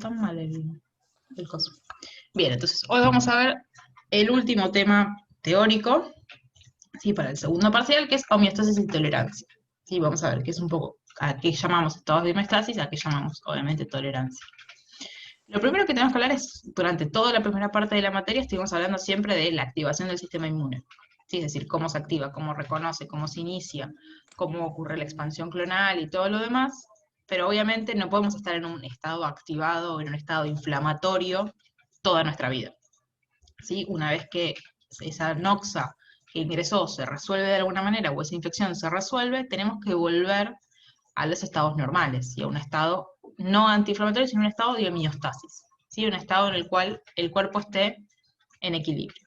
tan mal el coso. Bien, entonces hoy vamos a ver el último tema teórico, ¿sí? Para el segundo parcial, que es homeostasis y tolerancia. ¿Sí? Vamos a ver qué es un poco, a qué llamamos estados de homeostasis, a qué llamamos, obviamente, tolerancia. Lo primero que tenemos que hablar es, durante toda la primera parte de la materia, estuvimos hablando siempre de la activación del sistema inmune. ¿Sí? Es decir, cómo se activa, cómo reconoce, cómo se inicia, cómo ocurre la expansión clonal y todo lo demás, pero obviamente no podemos estar en un estado activado o en un estado inflamatorio toda nuestra vida. ¿Sí? Una vez que esa noxa que ingresó se resuelve de alguna manera o esa infección se resuelve, tenemos que volver a los estados normales, y a un estado no antiinflamatorio, sino un estado de homeostasis, ¿sí? Un estado en el cual el cuerpo esté en equilibrio.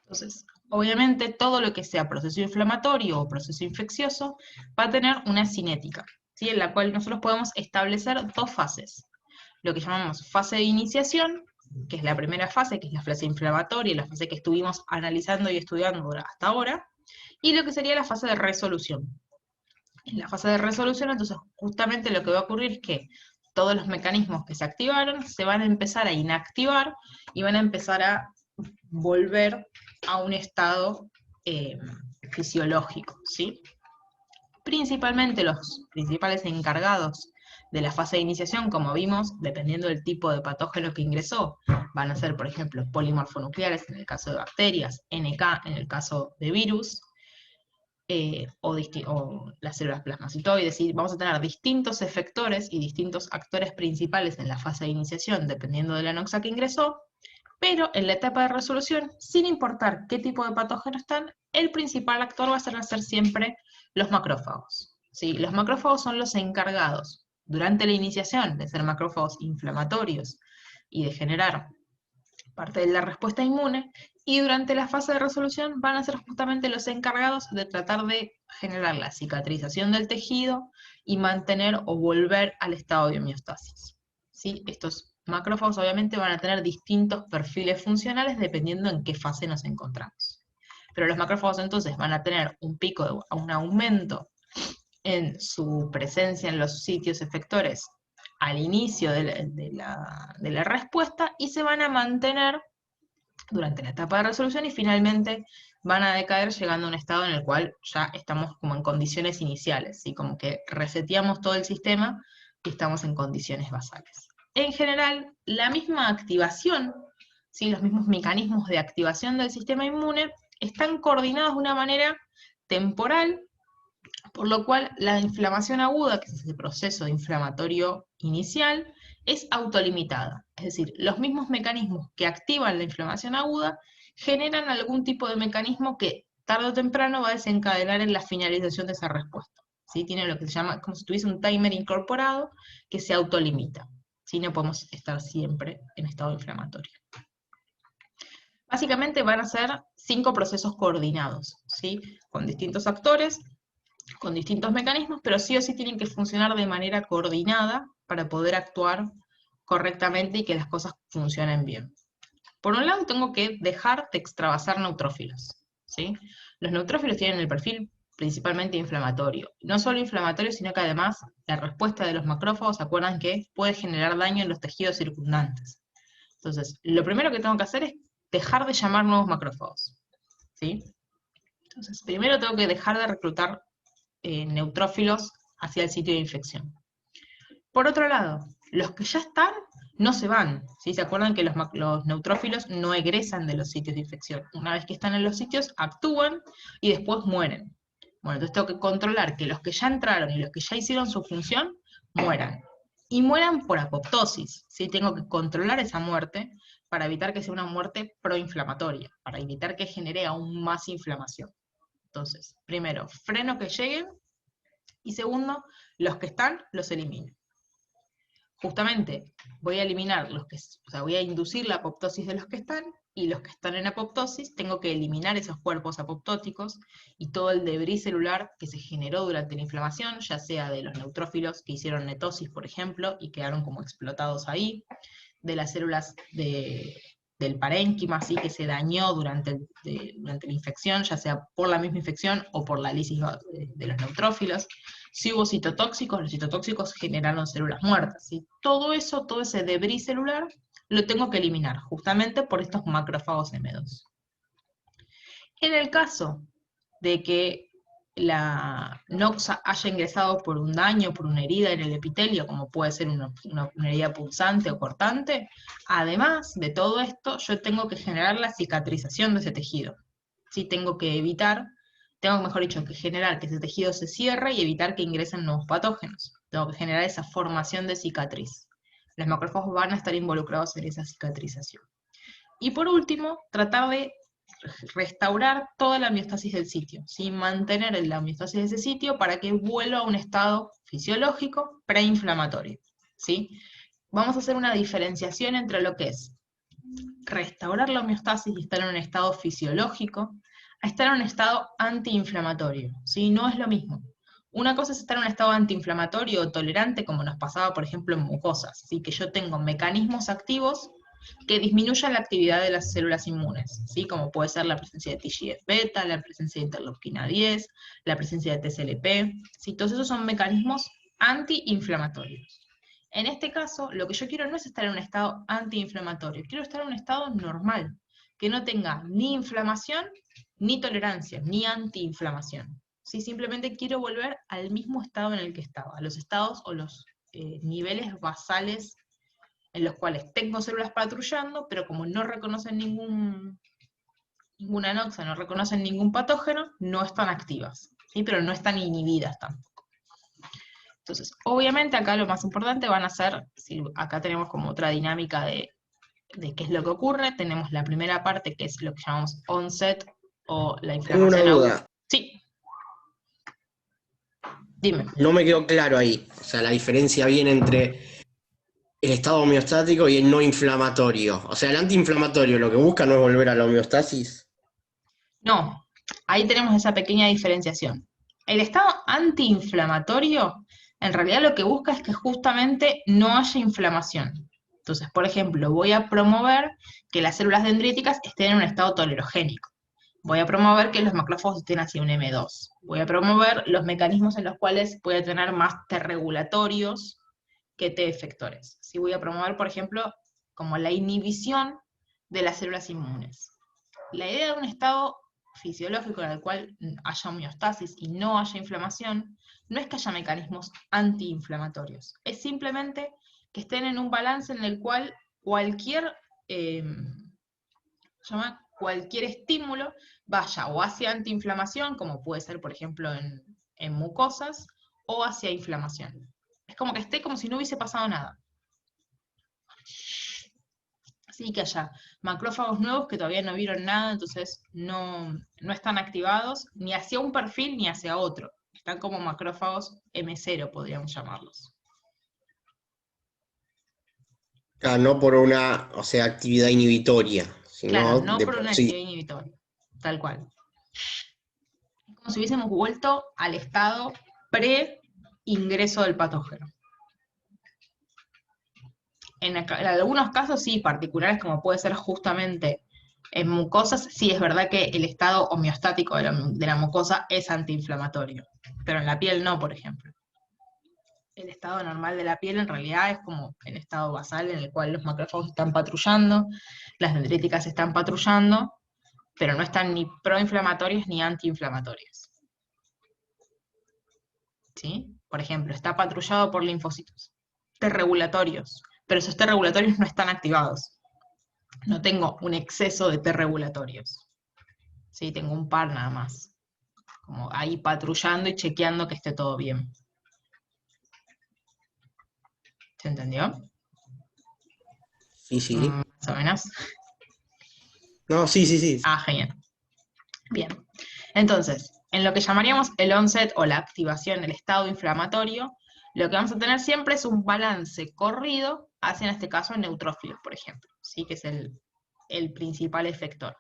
Entonces, obviamente todo lo que sea proceso inflamatorio o proceso infeccioso va a tener una cinética, ¿sí? En la cual nosotros podemos establecer dos fases. Lo que llamamos fase de iniciación, que es la primera fase, que es la fase inflamatoria, la fase que estuvimos analizando y estudiando hasta ahora, y lo que sería la fase de resolución. En la fase de resolución, entonces, justamente lo que va a ocurrir es que todos los mecanismos que se activaron se van a empezar a inactivar y van a empezar a volver a un estado fisiológico, ¿sí? Principalmente los principales encargados de la fase de iniciación, como vimos, dependiendo del tipo de patógeno que ingresó, van a ser, por ejemplo, polimorfonucleares en el caso de bacterias, NK en el caso de virus, o las células plasmacitoides, y vamos a tener distintos efectores y distintos actores principales en la fase de iniciación, dependiendo de la noxa que ingresó, pero en la etapa de resolución, sin importar qué tipo de patógeno están, el principal actor va a ser siempre los macrófagos. ¿Sí? Los macrófagos son los encargados, durante la iniciación, de ser macrófagos inflamatorios y de generar parte de la respuesta inmune, y durante la fase de resolución van a ser justamente los encargados de tratar de generar la cicatrización del tejido y mantener o volver al estado de homeostasis. ¿Sí? Estos macrófagos obviamente van a tener distintos perfiles funcionales dependiendo en qué fase nos encontramos. Pero los macrófagos entonces van a tener un pico, un aumento en su presencia en los sitios efectores al inicio de la respuesta, y se van a mantener durante la etapa de resolución, y finalmente van a decaer llegando a un estado en el cual ya estamos como en condiciones iniciales, ¿sí? Como que reseteamos todo el sistema y estamos en condiciones basales. En general, la misma activación, ¿sí? Los mismos mecanismos de activación del sistema inmune están coordinados de una manera temporal, por lo cual la inflamación aguda, que es ese proceso inflamatorio inicial, es autolimitada. Es decir, los mismos mecanismos que activan la inflamación aguda generan algún tipo de mecanismo que tarde o temprano va a desencadenar en la finalización de esa respuesta. ¿Sí? Tiene lo que se llama, como si tuviese un timer incorporado que se autolimita. ¿Sí? No podemos estar siempre en estado inflamatorio. Básicamente van a ser 5 procesos coordinados, ¿sí? Con distintos actores, con distintos mecanismos, pero sí o sí tienen que funcionar de manera coordinada para poder actuar correctamente y que las cosas funcionen bien. Por un lado, tengo que dejar de extravasar neutrófilos, ¿sí? Los neutrófilos tienen el perfil principalmente inflamatorio. No solo inflamatorio, sino que además la respuesta de los macrófagos, ¿se acuerdan que puede generar daño en los tejidos circundantes? Entonces, lo primero que tengo que hacer es dejar de llamar nuevos macrófagos, ¿sí? Entonces, primero tengo que dejar de reclutar neutrófilos hacia el sitio de infección. Por otro lado, los que ya están no se van, ¿sí? ¿Se acuerdan que los neutrófilos no egresan de los sitios de infección? Una vez que están en los sitios, actúan y después mueren. Bueno, entonces tengo que controlar que los que ya entraron y los que ya hicieron su función mueran. Y mueran por apoptosis, ¿sí? Tengo que controlar esa muerte para evitar que sea una muerte proinflamatoria, para evitar que genere aún más inflamación. Entonces, primero, freno que lleguen, y segundo, los que están, los elimino. Justamente voy a eliminar voy a inducir la apoptosis de los que están, y los que están en apoptosis tengo que eliminar esos cuerpos apoptóticos y todo el debris celular que se generó durante la inflamación, ya sea de los neutrófilos que hicieron netosis, por ejemplo, y quedaron como explotados ahí, de las células de del parénquima, ¿sí? Que se dañó durante la infección, ya sea por la misma infección o por la lisis de los neutrófilos. Si hubo citotóxicos, los citotóxicos generaron células muertas, ¿sí? Todo eso, todo ese debris celular, lo tengo que eliminar, justamente por estos macrófagos M2. En el caso de que la noxa haya ingresado por un daño, por una herida en el epitelio, como puede ser una herida punzante o cortante, además de todo esto, yo tengo que generar la cicatrización de ese tejido. Sí, tengo que evitar, mejor dicho, que generar que ese tejido se cierre y evitar que ingresen nuevos patógenos. Tengo que generar esa formación de cicatriz. Los macrófagos van a estar involucrados en esa cicatrización. Y por último, tratar de restaurar toda la homeostasis del sitio, ¿sí? Mantener la homeostasis de ese sitio para que vuelva a un estado fisiológico preinflamatorio, ¿sí? Vamos a hacer una diferenciación entre lo que es restaurar la homeostasis y estar en un estado fisiológico, a estar en un estado antiinflamatorio, ¿sí? No es lo mismo. Una cosa es estar en un estado antiinflamatorio o tolerante, como nos pasaba, por ejemplo, en mucosas, ¿sí? Que yo tengo mecanismos activos que disminuyan la actividad de las células inmunes, ¿sí? Como puede ser la presencia de TGF-beta, la presencia de interleuquina 10, la presencia de TSLP, ¿sí? Todos esos son mecanismos antiinflamatorios. En este caso, lo que yo quiero no es estar en un estado antiinflamatorio, quiero estar en un estado normal, que no tenga ni inflamación, ni tolerancia, ni antiinflamación. ¿Sí? Simplemente quiero volver al mismo estado en el que estaba, a los estados o los niveles basales en los cuales tengo células patrullando, pero como no reconocen ninguna noxa, no reconocen ningún patógeno, no están activas, ¿sí? Pero no están inhibidas tampoco. Entonces, obviamente acá lo más importante van a ser, si acá tenemos como otra dinámica de qué es lo que ocurre, tenemos la primera parte que es lo que llamamos onset o la Tengo una inflamación aguda. duda. Sí, dime. No me quedó claro ahí. O sea, la diferencia viene entre el estado homeostático y el no inflamatorio. O sea, el antiinflamatorio lo que busca no es volver a la homeostasis. No, ahí tenemos esa pequeña diferenciación. El estado antiinflamatorio, en realidad lo que busca es que justamente no haya inflamación. Entonces, por ejemplo, voy a promover que las células dendríticas estén en un estado tolerogénico. Voy a promover que los macrófagos estén hacia un M2. Voy a promover los mecanismos en los cuales voy a tener más T regulatorios que T efectores. Si voy a promover, por ejemplo, como la inhibición de las células inmunes. La idea de un estado fisiológico en el cual haya homeostasis y no haya inflamación, no es que haya mecanismos antiinflamatorios, es simplemente que estén en un balance en el cual cualquier estímulo vaya o hacia antiinflamación, como puede ser, por ejemplo, en mucosas, o hacia inflamación. Es como que esté como si no hubiese pasado nada. Así que haya macrófagos nuevos que todavía no vieron nada, entonces no están activados ni hacia un perfil ni hacia otro. Están como macrófagos M0, podríamos llamarlos. Claro, no por una, o sea, actividad inhibitoria, Claro, sino no de por por una sí. actividad inhibitoria, tal cual. Es como si hubiésemos vuelto al estado pre-ingreso del patógeno. En algunos casos sí, particulares, como puede ser justamente en mucosas, sí es verdad que el estado homeostático de la mucosa es antiinflamatorio, pero en la piel no, por ejemplo. El estado normal de la piel en realidad es como el estado basal en el cual los macrófagos están patrullando, las dendríticas están patrullando, pero no están ni proinflamatorios ni antiinflamatorios. ¿Sí? Por ejemplo, está patrullado por linfocitos T regulatorios, pero esos T regulatorios no están activados. No tengo un exceso de T regulatorios. ¿Sí? Tengo un par nada más. Como ahí patrullando y chequeando que esté todo bien. ¿Se entendió? Sí, sí. Más o menos. No, sí, sí, sí. Ah, genial. Bien. Entonces, en lo que llamaríamos el onset o la activación, el estado inflamatorio, lo que vamos a tener siempre es un balance corrido hacia, en este caso, neutrófilos, por ejemplo, ¿sí? Que es el principal efector.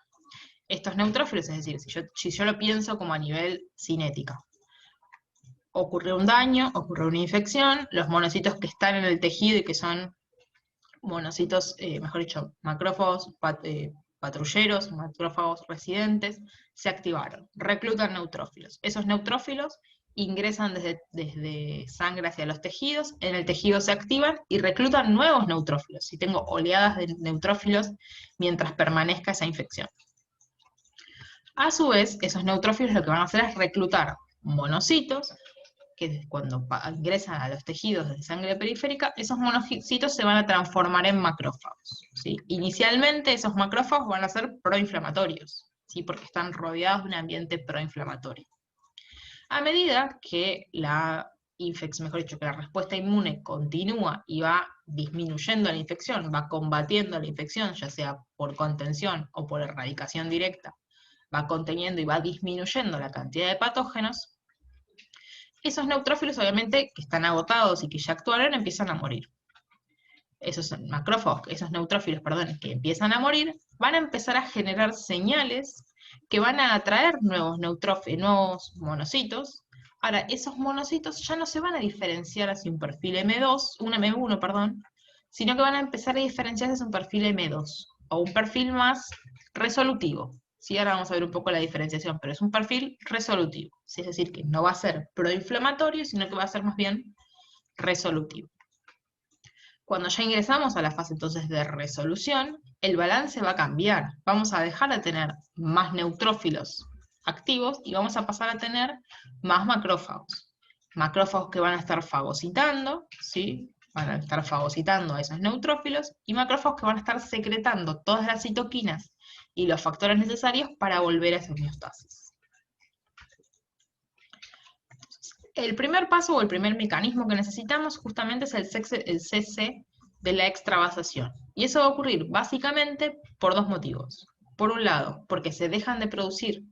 Estos neutrófilos, es decir, si yo lo pienso como a nivel cinética, ocurre un daño, ocurre una infección, los monocitos que están en el tejido y que son monocitos, mejor dicho, macrófagos patrulleros, macrófagos residentes, se activaron, reclutan neutrófilos. Esos neutrófilos ingresan desde sangre hacia los tejidos, en el tejido se activan y reclutan nuevos neutrófilos. Si tengo oleadas de neutrófilos mientras permanezca esa infección. A su vez, esos neutrófilos lo que van a hacer es reclutar monocitos, que cuando ingresan a los tejidos de sangre periférica, esos monocitos se van a transformar en macrófagos, ¿sí? Inicialmente esos macrófagos van a ser proinflamatorios, ¿sí? Porque están rodeados de un ambiente proinflamatorio. A medida que la respuesta inmune continúa y va disminuyendo la infección, va combatiendo la infección, ya sea por contención o por erradicación directa, va conteniendo y va disminuyendo la cantidad de patógenos, esos neutrófilos obviamente que están agotados y que ya actuaron empiezan a morir. Esos macrófagos, esos neutrófilos, perdón, que empiezan a morir, van a empezar a generar señales que van a atraer nuevos monocitos. Ahora, esos monocitos ya no se van a diferenciar hacia un perfil un M1, perdón, sino que van a empezar a diferenciarse hacia un perfil M2, o un perfil más resolutivo. Sí, ahora vamos a ver un poco la diferenciación, pero es un perfil resolutivo. ¿Sí? Es decir, que no va a ser proinflamatorio, sino que va a ser más bien resolutivo. Cuando ya ingresamos a la fase entonces de resolución, el balance va a cambiar. Vamos a dejar de tener más neutrófilos activos y vamos a pasar a tener más macrófagos. Macrófagos que van a estar fagocitando, ¿sí? Van a estar fagocitando a esos neutrófilos, y macrófagos que van a estar secretando todas las citoquinas y los factores necesarios para volver a esa homeostasis. El primer paso o el primer mecanismo que necesitamos justamente es el cese de la extravasación. Y eso va a ocurrir básicamente por dos motivos. Por un lado, porque se dejan de producir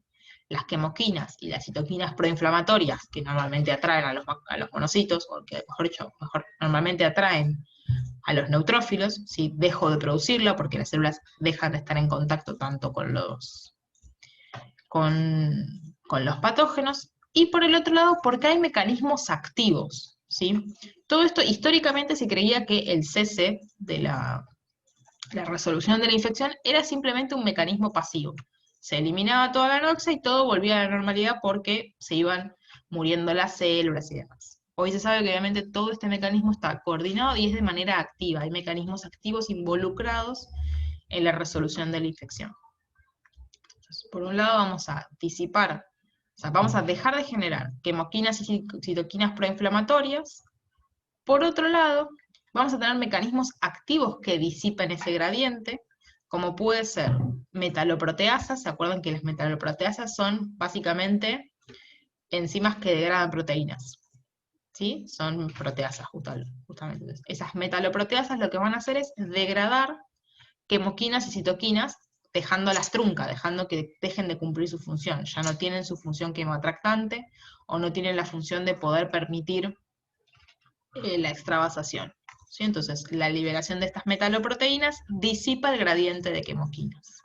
las quimoquinas y las citoquinas proinflamatorias que normalmente atraen a los monocitos, o que normalmente atraen a los neutrófilos, ¿sí? Dejo de producirlo porque las células dejan de estar en contacto tanto con los patógenos, y por el otro lado, porque hay mecanismos activos, ¿sí? Todo esto, históricamente se creía que el cese de la resolución de la infección era simplemente un mecanismo pasivo. Se eliminaba toda la anoxia y todo volvía a la normalidad porque se iban muriendo las células y demás. Hoy se sabe que obviamente todo este mecanismo está coordinado y es de manera activa. Hay mecanismos activos involucrados en la resolución de la infección. Entonces, por un lado vamos a disipar, o sea, vamos a dejar de generar quimoquinas y citoquinas proinflamatorias. Por otro lado, vamos a tener mecanismos activos que disipen ese gradiente, como puede ser metaloproteasas. ¿Se acuerdan que las metaloproteasas son básicamente enzimas que degradan proteínas? ¿Sí? Son proteasas, justamente. Entonces, esas metaloproteasas lo que van a hacer es degradar quimoquinas y citoquinas, dejándolas trunca, dejando que dejen de cumplir su función. Ya no tienen su función quimoatractante, o no tienen la función de poder permitir la extravasación. ¿Sí? Entonces, la liberación de estas metaloproteínas disipa el gradiente de quimoquinas.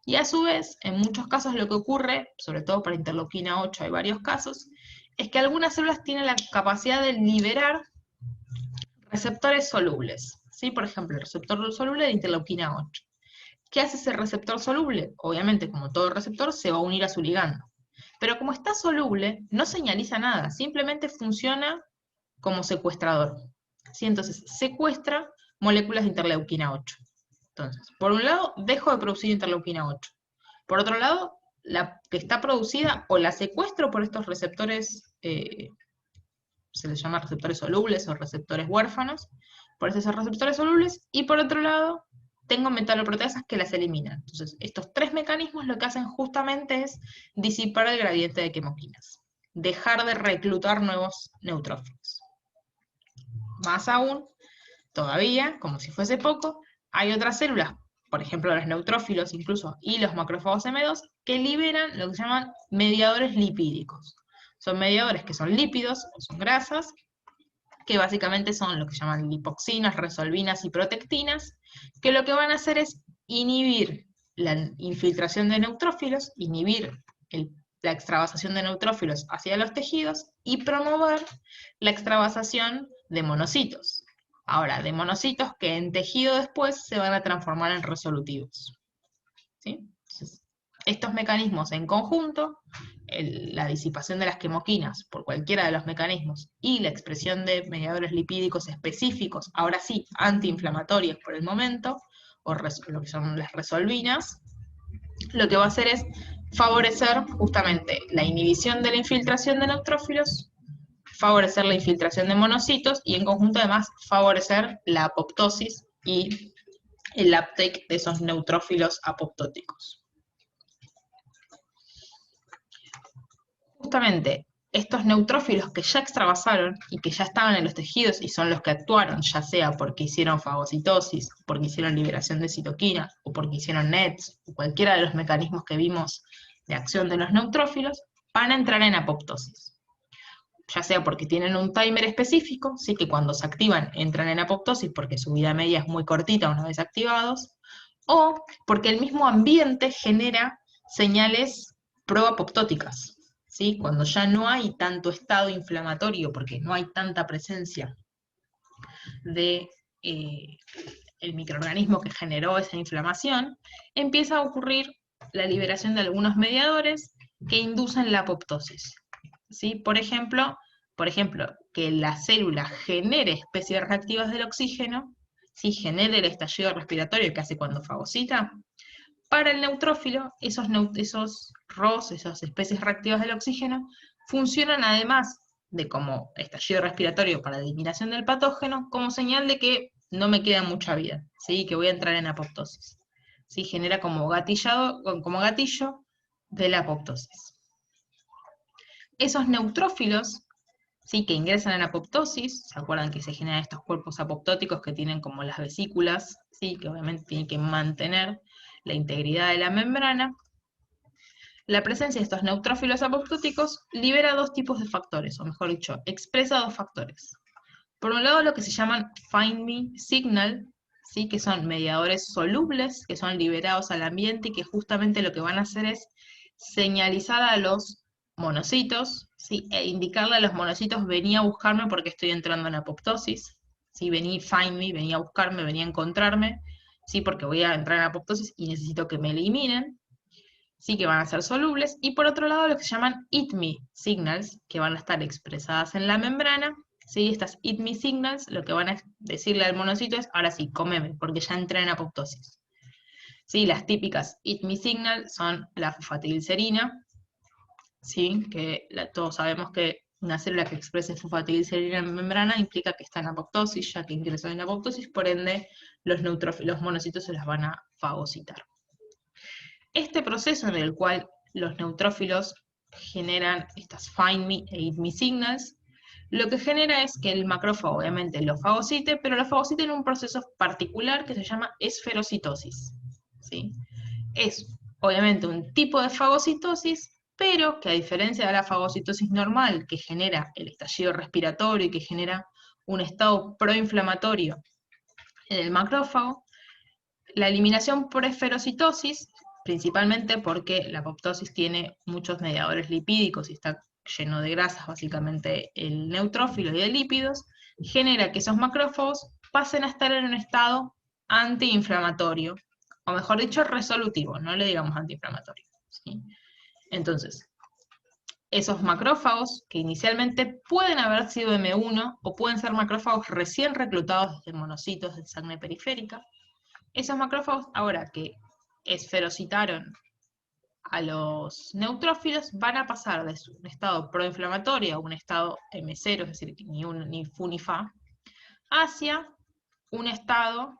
Y a su vez, en muchos casos lo que ocurre, sobre todo para interleuquina 8 hay varios casos, es que algunas células tienen la capacidad de liberar receptores solubles. ¿Sí? Por ejemplo, el receptor soluble de interleuquina 8. ¿Qué hace ese receptor soluble? Obviamente, como todo receptor, se va a unir a su ligando. Pero como está soluble, no señaliza nada, simplemente funciona como secuestrador. ¿Sí? Entonces, secuestra moléculas de interleuquina 8. Entonces, por un lado, dejo de producir interleuquina 8. Por otro lado, la que está producida o la secuestro por estos receptores, se les llama receptores solubles o receptores huérfanos, por esos receptores solubles, y por otro lado, tengo metaloproteasas que las eliminan. Entonces, estos tres mecanismos lo que hacen justamente es disipar el gradiente de quimoquinas, dejar de reclutar nuevos neutrófilos. Más aún, todavía, como si fuese poco, hay otras células, por ejemplo los neutrófilos incluso, y los macrófagos M2, que liberan lo que se llaman mediadores lipídicos. Son mediadores que son lípidos, o son grasas, que básicamente son lo que se llaman lipoxinas, resolvinas y protectinas, que lo que van a hacer es inhibir la infiltración de neutrófilos, inhibir la extravasación de neutrófilos hacia los tejidos, y promover la extravasación de monocitos. Ahora, de monocitos que en tejido después se van a transformar en resolutivos. ¿Sí? Entonces, estos mecanismos en conjunto, la disipación de las quimoquinas por cualquiera de los mecanismos y la expresión de mediadores lipídicos específicos, ahora sí, antiinflamatorios por el momento, o lo que son las resolvinas, lo que va a hacer es favorecer justamente la inhibición de la infiltración de neutrófilos, favorecer la infiltración de monocitos y en conjunto además favorecer la apoptosis y el uptake de esos neutrófilos apoptóticos. Justamente estos neutrófilos que ya extravasaron y que ya estaban en los tejidos y son los que actuaron, ya sea porque hicieron fagocitosis, porque hicieron liberación de citoquina, o porque hicieron NETs, o cualquiera de los mecanismos que vimos de acción de los neutrófilos, van a entrar en apoptosis. Ya sea porque tienen un timer específico, sí que cuando se activan entran en apoptosis porque su vida media es muy cortita una vez activados, o porque el mismo ambiente genera señales proapoptóticas. ¿Sí? Cuando ya no hay tanto estado inflamatorio, porque no hay tanta presencia de el microorganismo que generó esa inflamación, empieza a ocurrir la liberación de algunos mediadores que inducen la apoptosis. ¿Sí? Por ejemplo, que la célula genere especies reactivas del oxígeno, ¿sí? Genere el estallido respiratorio que hace cuando fagocita. Para el neutrófilo, esos ROS, esas especies reactivas del oxígeno, funcionan además de como estallido respiratorio para la eliminación del patógeno, como señal de que no me queda mucha vida, ¿sí? Que voy a entrar en apoptosis. ¿Sí? Genera como gatillo de la apoptosis. Esos neutrófilos, ¿sí? Que ingresan en apoptosis, ¿se acuerdan que se generan estos cuerpos apoptóticos que tienen como las vesículas, ¿sí? Que obviamente tienen que mantener la integridad de la membrana? La presencia de estos neutrófilos apoptóticos libera dos tipos de factores, o mejor dicho, expresa dos factores. Por un lado, lo que se llaman Find Me Signal, ¿sí? Que son mediadores solubles, que son liberados al ambiente y que justamente lo que van a hacer es señalizar a los monocitos, ¿sí? E indicarle a los monocitos, vení a buscarme porque estoy entrando en apoptosis, ¿sí? Vení, find me, vení a buscarme, vení a encontrarme, ¿sí? Porque voy a entrar en apoptosis y necesito que me eliminen. Sí, que van a ser solubles, y por otro lado lo que se llaman Eat Me Signals, que van a estar expresadas en la membrana. ¿Sí? Estas Eat Me Signals lo que van a decirle al monocito es, ahora sí, cómeme, porque ya entré en apoptosis. ¿Sí? Las típicas Eat Me Signal son la fosfatidilcerina, ¿sí? Que todos sabemos que una célula que exprese fosfatidilcerina en membrana implica que está en apoptosis, ya que ingresó en apoptosis, por ende los monocitos se las van a fagocitar. Este proceso en el cual los neutrófilos generan estas Find Me e Eat Me Signals, lo que genera es que el macrófago obviamente lo fagocite, pero lo fagocite en un proceso particular que se llama esferocitosis. ¿Sí? Es obviamente un tipo de fagocitosis, pero que a diferencia de la fagocitosis normal que genera el estallido respiratorio y que genera un estado proinflamatorio en el macrófago, la eliminación por esferocitosis, principalmente porque la apoptosis tiene muchos mediadores lipídicos y está lleno de grasas, básicamente el neutrófilo y de lípidos, genera que esos macrófagos pasen a estar en un estado antiinflamatorio, o mejor dicho, resolutivo, no le digamos antiinflamatorio. ¿Sí? Entonces, esos macrófagos, que inicialmente pueden haber sido M1, o pueden ser macrófagos recién reclutados desde monocitos de sangre periférica, esos macrófagos, ahora que esferocitaron a los neutrófilos, van a pasar de un estado proinflamatorio a un estado M0, es decir, ni fu ni fa, hacia un estado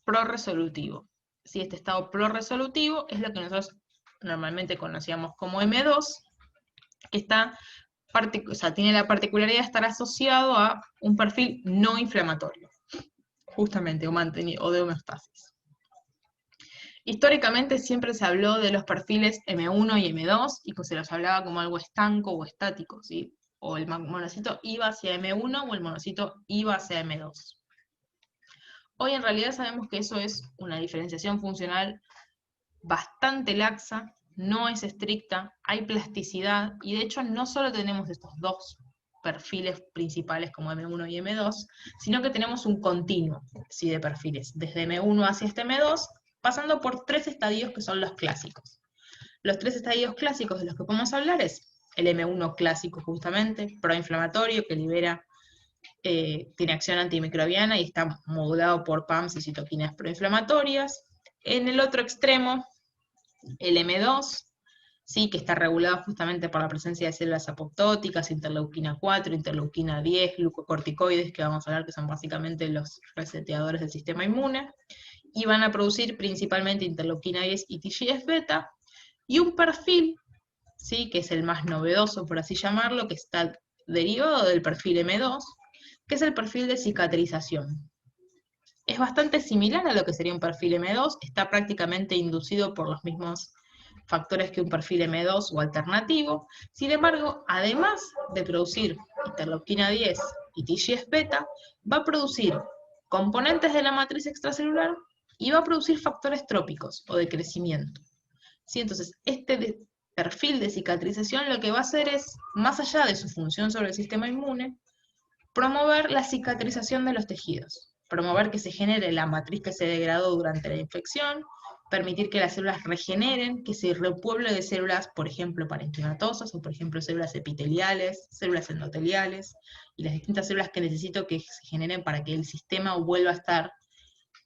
proresolutivo. Si este estado proresolutivo es lo que nosotros normalmente conocíamos como M2, que está, tiene la particularidad de estar asociado a un perfil no inflamatorio, justamente, o de homeostasis. Históricamente siempre se habló de los perfiles M1 y M2 y que se los hablaba como algo estanco o estático, ¿sí? O el monocito iba hacia M1 o el monocito iba hacia M2. Hoy en realidad sabemos que eso es una diferenciación funcional bastante laxa, no es estricta, hay plasticidad y de hecho no solo tenemos estos dos perfiles principales como M1 y M2, sino que tenemos un continuo, ¿sí?, de perfiles, desde M1 hacia este M2, pasando por 3 estadios que son los clásicos. Los 3 estadios clásicos de los que podemos hablar es el M1 clásico justamente, proinflamatorio, que libera, tiene acción antimicrobiana y está modulado por PAMs y citoquinas proinflamatorias. En el otro extremo, el M2, ¿sí?, que está regulado justamente por la presencia de células apoptóticas, interleuquina 4, interleuquina 10, glucocorticoides, que vamos a hablar que son básicamente los reseteadores del sistema inmune, y van a producir principalmente interleuquina 10 y TGF-beta, y un perfil, ¿sí?, que es el más novedoso, por así llamarlo, que está derivado del perfil M2, que es el perfil de cicatrización. Es bastante similar a lo que sería un perfil M2, está prácticamente inducido por los mismos factores que un perfil M2 o alternativo. Sin embargo, además de producir interleuquina 10 y TGF-beta, va a producir componentes de la matriz extracelular y va a producir factores trópicos o de crecimiento. ¿Sí? Entonces, perfil de cicatrización lo que va a hacer es, más allá de su función sobre el sistema inmune, promover la cicatrización de los tejidos, promover que se genere la matriz que se degradó durante la infección, permitir que las células regeneren, que se repueble de células, por ejemplo, parenquimatosas, o por ejemplo, células epiteliales, células endoteliales, y las distintas células que necesito que se generen para que el sistema vuelva a estar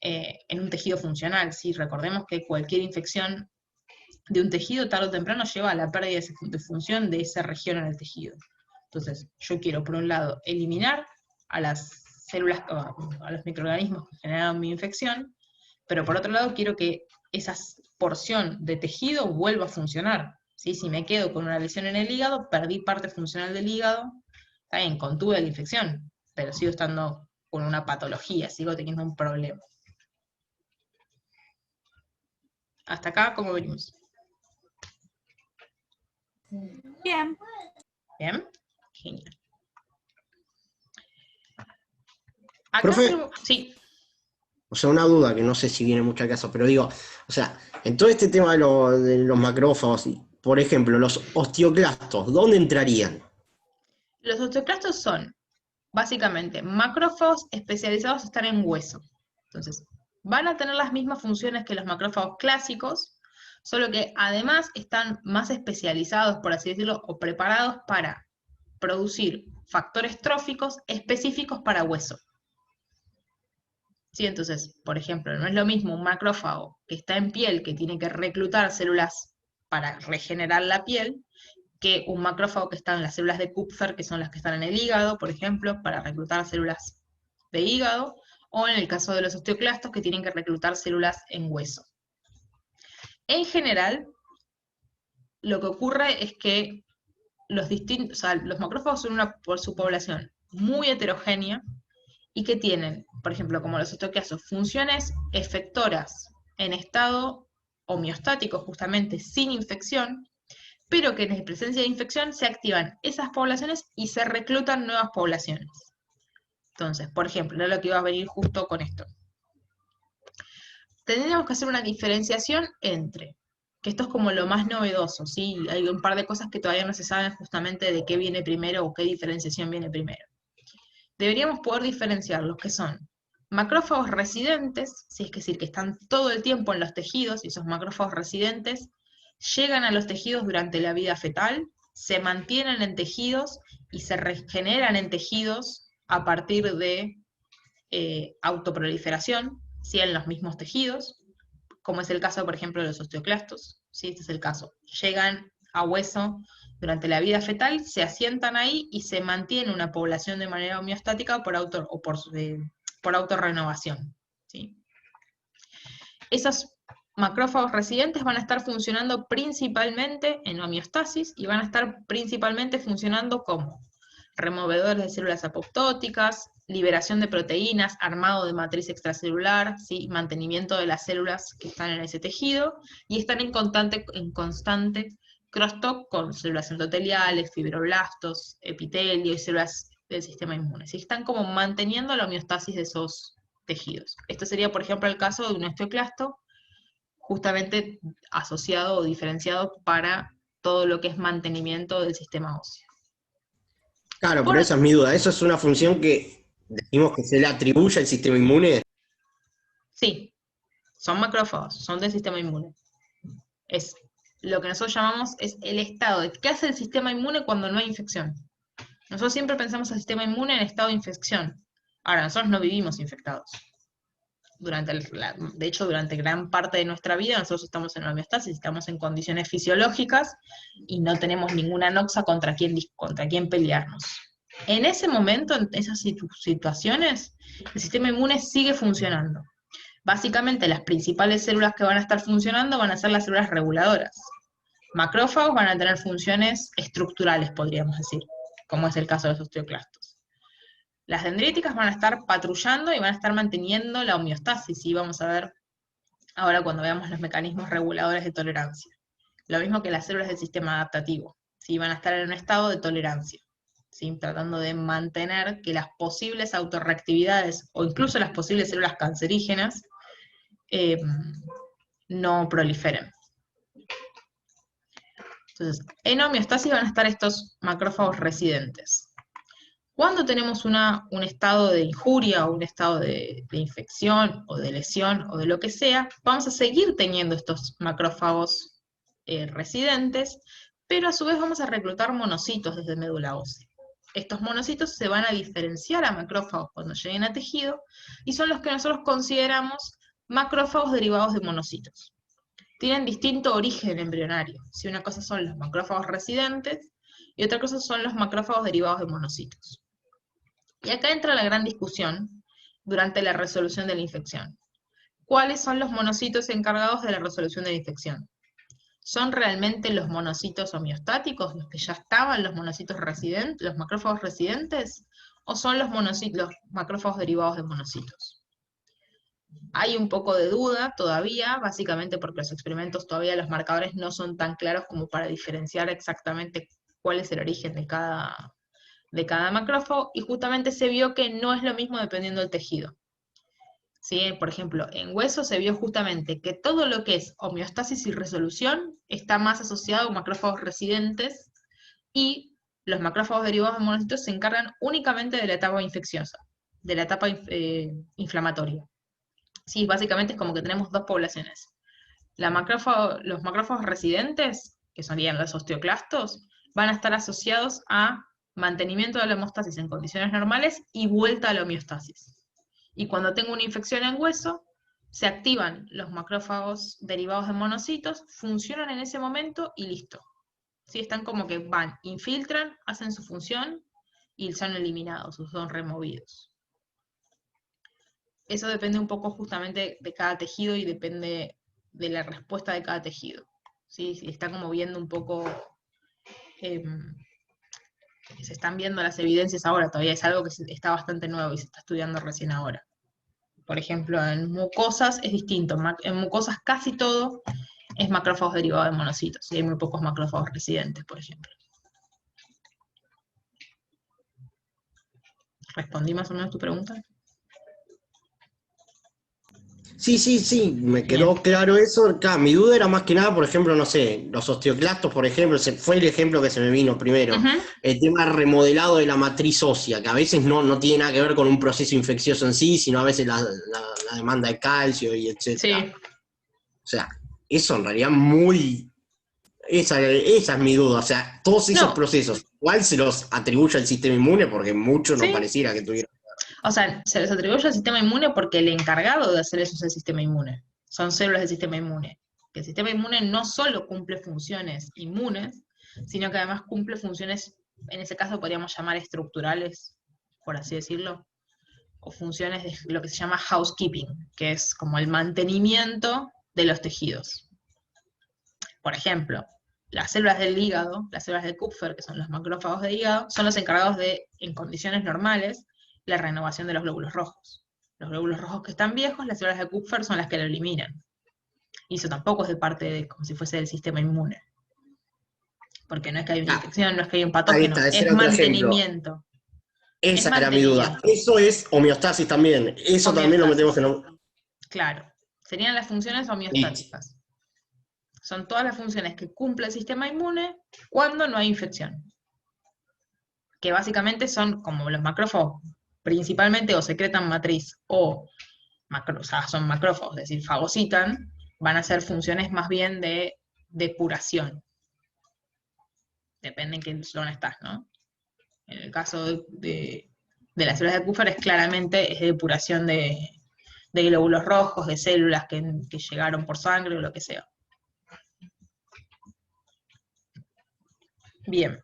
en un tejido funcional. ¿Sí? Recordemos que cualquier infección de un tejido tarde o temprano lleva a la pérdida de función de esa región en el tejido. Entonces, yo quiero, por un lado, eliminar a las células, a los microorganismos que generaron mi infección, pero por otro lado quiero que esa porción de tejido vuelva a funcionar. ¿Sí? Si me quedo con una lesión en el hígado, perdí parte funcional del hígado, está bien, contuve la infección, pero sigo estando con una patología, sigo teniendo un problema. Hasta acá, ¿cómo venimos? Bien. Bien, genial. Acá Profe, sí. o sea, una duda que no sé si viene mucho al caso, pero digo, o sea, en todo este tema de los macrófagos, por ejemplo, los osteoclastos, ¿dónde entrarían? Los osteoclastos son básicamente macrófagos especializados en estar en hueso. Entonces, van a tener las mismas funciones que los macrófagos clásicos, solo que además están más especializados, por así decirlo, o preparados para producir factores tróficos específicos para hueso. ¿Sí? Entonces, por ejemplo, no es lo mismo un macrófago que está en piel, que tiene que reclutar células para regenerar la piel, que un macrófago que está en las células de Kupffer, que son las que están en el hígado, por ejemplo, para reclutar células de hígado, o en el caso de los osteoclastos, que tienen que reclutar células en hueso. En general, lo que ocurre es que los macrófagos son por su población muy heterogénea, y que tienen, por ejemplo, como los osteoclastos, funciones efectoras en estado homeostático, justamente sin infección, pero que en presencia de infección se activan esas poblaciones y se reclutan nuevas poblaciones. Entonces, por ejemplo, era lo que iba a venir justo con esto. Tendríamos que hacer una diferenciación entre, que esto es como lo más novedoso, ¿sí? Hay un par de cosas que todavía no se saben justamente de qué viene primero o qué diferenciación viene primero. Deberíamos poder diferenciar los que son macrófagos residentes, es decir, que están todo el tiempo en los tejidos, y esos macrófagos residentes llegan a los tejidos durante la vida fetal, se mantienen en tejidos y se regeneran en tejidos a partir de autoproliferación, ¿sí? En los mismos tejidos, como es el caso, por ejemplo, de los osteoclastos, ¿sí? Este es el caso. Llegan a hueso durante la vida fetal, se asientan ahí y se mantiene una población de manera homeostática por autorrenovación. ¿Sí? Esos macrófagos residentes van a estar funcionando principalmente en homeostasis y van a estar principalmente funcionando como removedores de células apoptóticas, liberación de proteínas, armado de matriz extracelular, ¿sí? Mantenimiento de las células que están en ese tejido, y están en constante crosstalk con células endoteliales, fibroblastos, epitelio y células del sistema inmune. ¿Sí? Están como manteniendo la homeostasis de esos tejidos. Esto sería, por ejemplo, el caso de un osteoclasto, justamente asociado o diferenciado para todo lo que es mantenimiento del sistema óseo. Claro, Por- pero esa es mi duda. ¿Eso es una función que decimos que se le atribuye al sistema inmune? Sí, son macrófagos, son del sistema inmune. Es lo que nosotros llamamos es el estado de qué hace el sistema inmune cuando no hay infección. Nosotros siempre pensamos al sistema inmune en estado de infección. Ahora, nosotros no vivimos infectados. De hecho, durante gran parte de nuestra vida nosotros estamos en la homeostasis, estamos en condiciones fisiológicas y no tenemos ninguna noxa contra quien pelearnos. En ese momento, en esas situaciones, el sistema inmune sigue funcionando. Básicamente, las principales células que van a estar funcionando van a ser las células reguladoras. Macrófagos van a tener funciones estructurales, podríamos decir, como es el caso de los osteoclastos. Las dendríticas van a estar patrullando y van a estar manteniendo la homeostasis, y vamos a ver ahora cuando veamos los mecanismos reguladores de tolerancia. Lo mismo que las células del sistema adaptativo, ¿sí? Van a estar en un estado de tolerancia, ¿sí? Tratando de mantener que las posibles autorreactividades o incluso las posibles células cancerígenas no proliferen. Entonces, en homeostasis van a estar estos macrófagos residentes. Cuando tenemos un estado de injuria o un estado de infección o de lesión o de lo que sea, vamos a seguir teniendo estos macrófagos residentes, pero a su vez vamos a reclutar monocitos desde médula ósea. Estos monocitos se van a diferenciar a macrófagos cuando lleguen a tejido y son los que nosotros consideramos macrófagos derivados de monocitos. Tienen distinto origen embrionario. Si una cosa son los macrófagos residentes y otra cosa son los macrófagos derivados de monocitos. Y acá entra la gran discusión durante la resolución de la infección. ¿Cuáles son los monocitos encargados de la resolución de la infección? ¿Son realmente los monocitos homeostáticos, los que ya estaban, los monocitos residentes, los macrófagos residentes? ¿O son los macrófagos derivados de monocitos? Hay un poco de duda todavía, básicamente porque los experimentos todavía los marcadores no son tan claros como para diferenciar exactamente cuál es el origen de cada macrófago, y justamente se vio que no es lo mismo dependiendo del tejido. ¿Sí? Por ejemplo, en hueso se vio justamente que todo lo que es homeostasis y resolución está más asociado a macrófagos residentes, y los macrófagos derivados de monocitos se encargan únicamente de la etapa infecciosa, de la etapa inflamatoria. Sí, básicamente es como que tenemos dos poblaciones. Los macrófagos residentes, que serían los osteoclastos, van a estar asociados a mantenimiento de la homeostasis en condiciones normales y vuelta a la homeostasis. Y cuando tengo una infección en hueso, se activan los macrófagos derivados de monocitos, funcionan en ese momento y listo. ¿Sí? Están como que van, infiltran, hacen su función y son eliminados, o son removidos. Eso depende un poco justamente de cada tejido y depende de la respuesta de cada tejido. ¿Sí? Si está como viendo un poco, se están viendo las evidencias ahora, todavía es algo que está bastante nuevo y se está estudiando recién ahora. Por ejemplo, en mucosas es distinto, en mucosas casi todo es macrófagos derivados de monocitos, y hay muy pocos macrófagos residentes, por ejemplo. ¿Respondí más o menos tu pregunta? Sí, me Bien. quedó claro eso. Acá, mi duda era más que nada, por ejemplo, no sé, los osteoclastos, por ejemplo, fue el ejemplo que se me vino primero. Uh-huh. El tema remodelado de la matriz ósea, que a veces no tiene nada que ver con un proceso infeccioso en sí, sino a veces la demanda de calcio y etcétera. Sí. O sea, eso en realidad esa es mi duda. O sea, todos esos No, procesos, ¿cuál se los atribuye al sistema inmune? Porque mucho no sí. pareciera que tuviera. O sea, se les atribuye al sistema inmune porque el encargado de hacer eso es el sistema inmune. Son células del sistema inmune. El sistema inmune no solo cumple funciones inmunes, sino que además cumple funciones, en ese caso podríamos llamar estructurales, por así decirlo, o funciones de lo que se llama housekeeping, que es como el mantenimiento de los tejidos. Por ejemplo, las células del hígado, las células de Kupfer, que son los macrófagos de hígado, son los encargados de, en condiciones normales, la renovación de los glóbulos rojos. Los glóbulos rojos que están viejos, las células de Kupfer son las que lo eliminan. Y eso tampoco es de parte de, como si fuese del sistema inmune. Porque no es que hay una infección, no es que hay un patógeno, Ahí está, ese es era otro ejemplo. mantenimiento. Es Esa era mi duda. mantenimiento. Eso es homeostasis también. Eso también lo metemos Homeostasis. en. Claro. Serían las funciones homeostáticas. Son todas las funciones que cumple el sistema inmune cuando no hay infección. que básicamente son como los macrófagos, principalmente o secretan matriz o sea, son macrófagos, es decir, fagocitan, van a hacer funciones más bien de depuración. Depende en qué zona estás, ¿no? En el caso de las células de Kupffer es depuración de glóbulos rojos, de células que llegaron por sangre o lo que sea. Bien.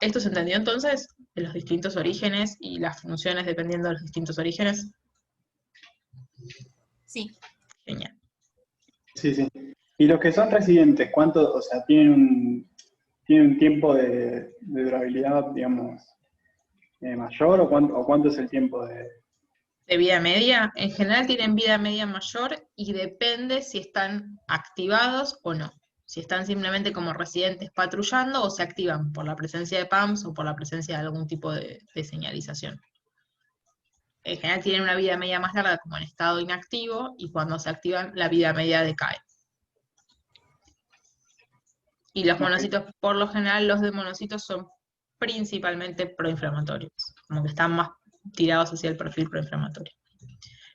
¿Esto se entendió entonces? De los distintos orígenes y las funciones dependiendo de los distintos orígenes. Sí. Genial. Sí, sí. ¿Y los que son residentes, cuánto, o sea, tienen un tiempo de durabilidad, digamos, mayor o cuánto es el tiempo de... De vida media, en general tienen vida media mayor y depende si están activados o no. Si están simplemente como residentes patrullando o se activan por la presencia de PAMs o por la presencia de algún tipo de señalización. En general tienen una vida media más larga como en estado inactivo y cuando se activan la vida media decae. Y los monocitos, por lo general, los de monocitos son principalmente proinflamatorios, como que están más tirados hacia el perfil proinflamatorio.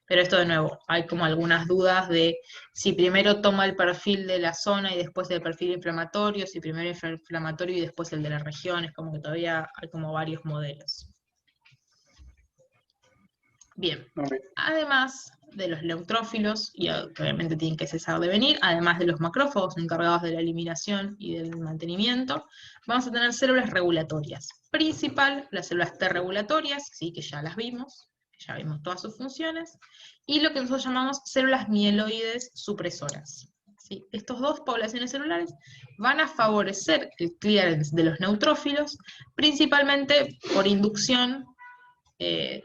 Pero esto de nuevo, hay como algunas dudas de si primero toma el perfil de la zona y después el perfil inflamatorio, si primero inflamatorio y después el de la región, es como que todavía hay como varios modelos. Bien, además de los neutrófilos, y obviamente tienen que cesar de venir, además de los macrófagos encargados de la eliminación y del mantenimiento, vamos a tener células regulatorias. Principal, las células T regulatorias, ¿sí? Que ya las vimos, ya vimos todas sus funciones, y lo que nosotros llamamos células mieloides supresoras. ¿Sí? Estas dos poblaciones celulares van a favorecer el clearance de los neutrófilos, principalmente por inducción,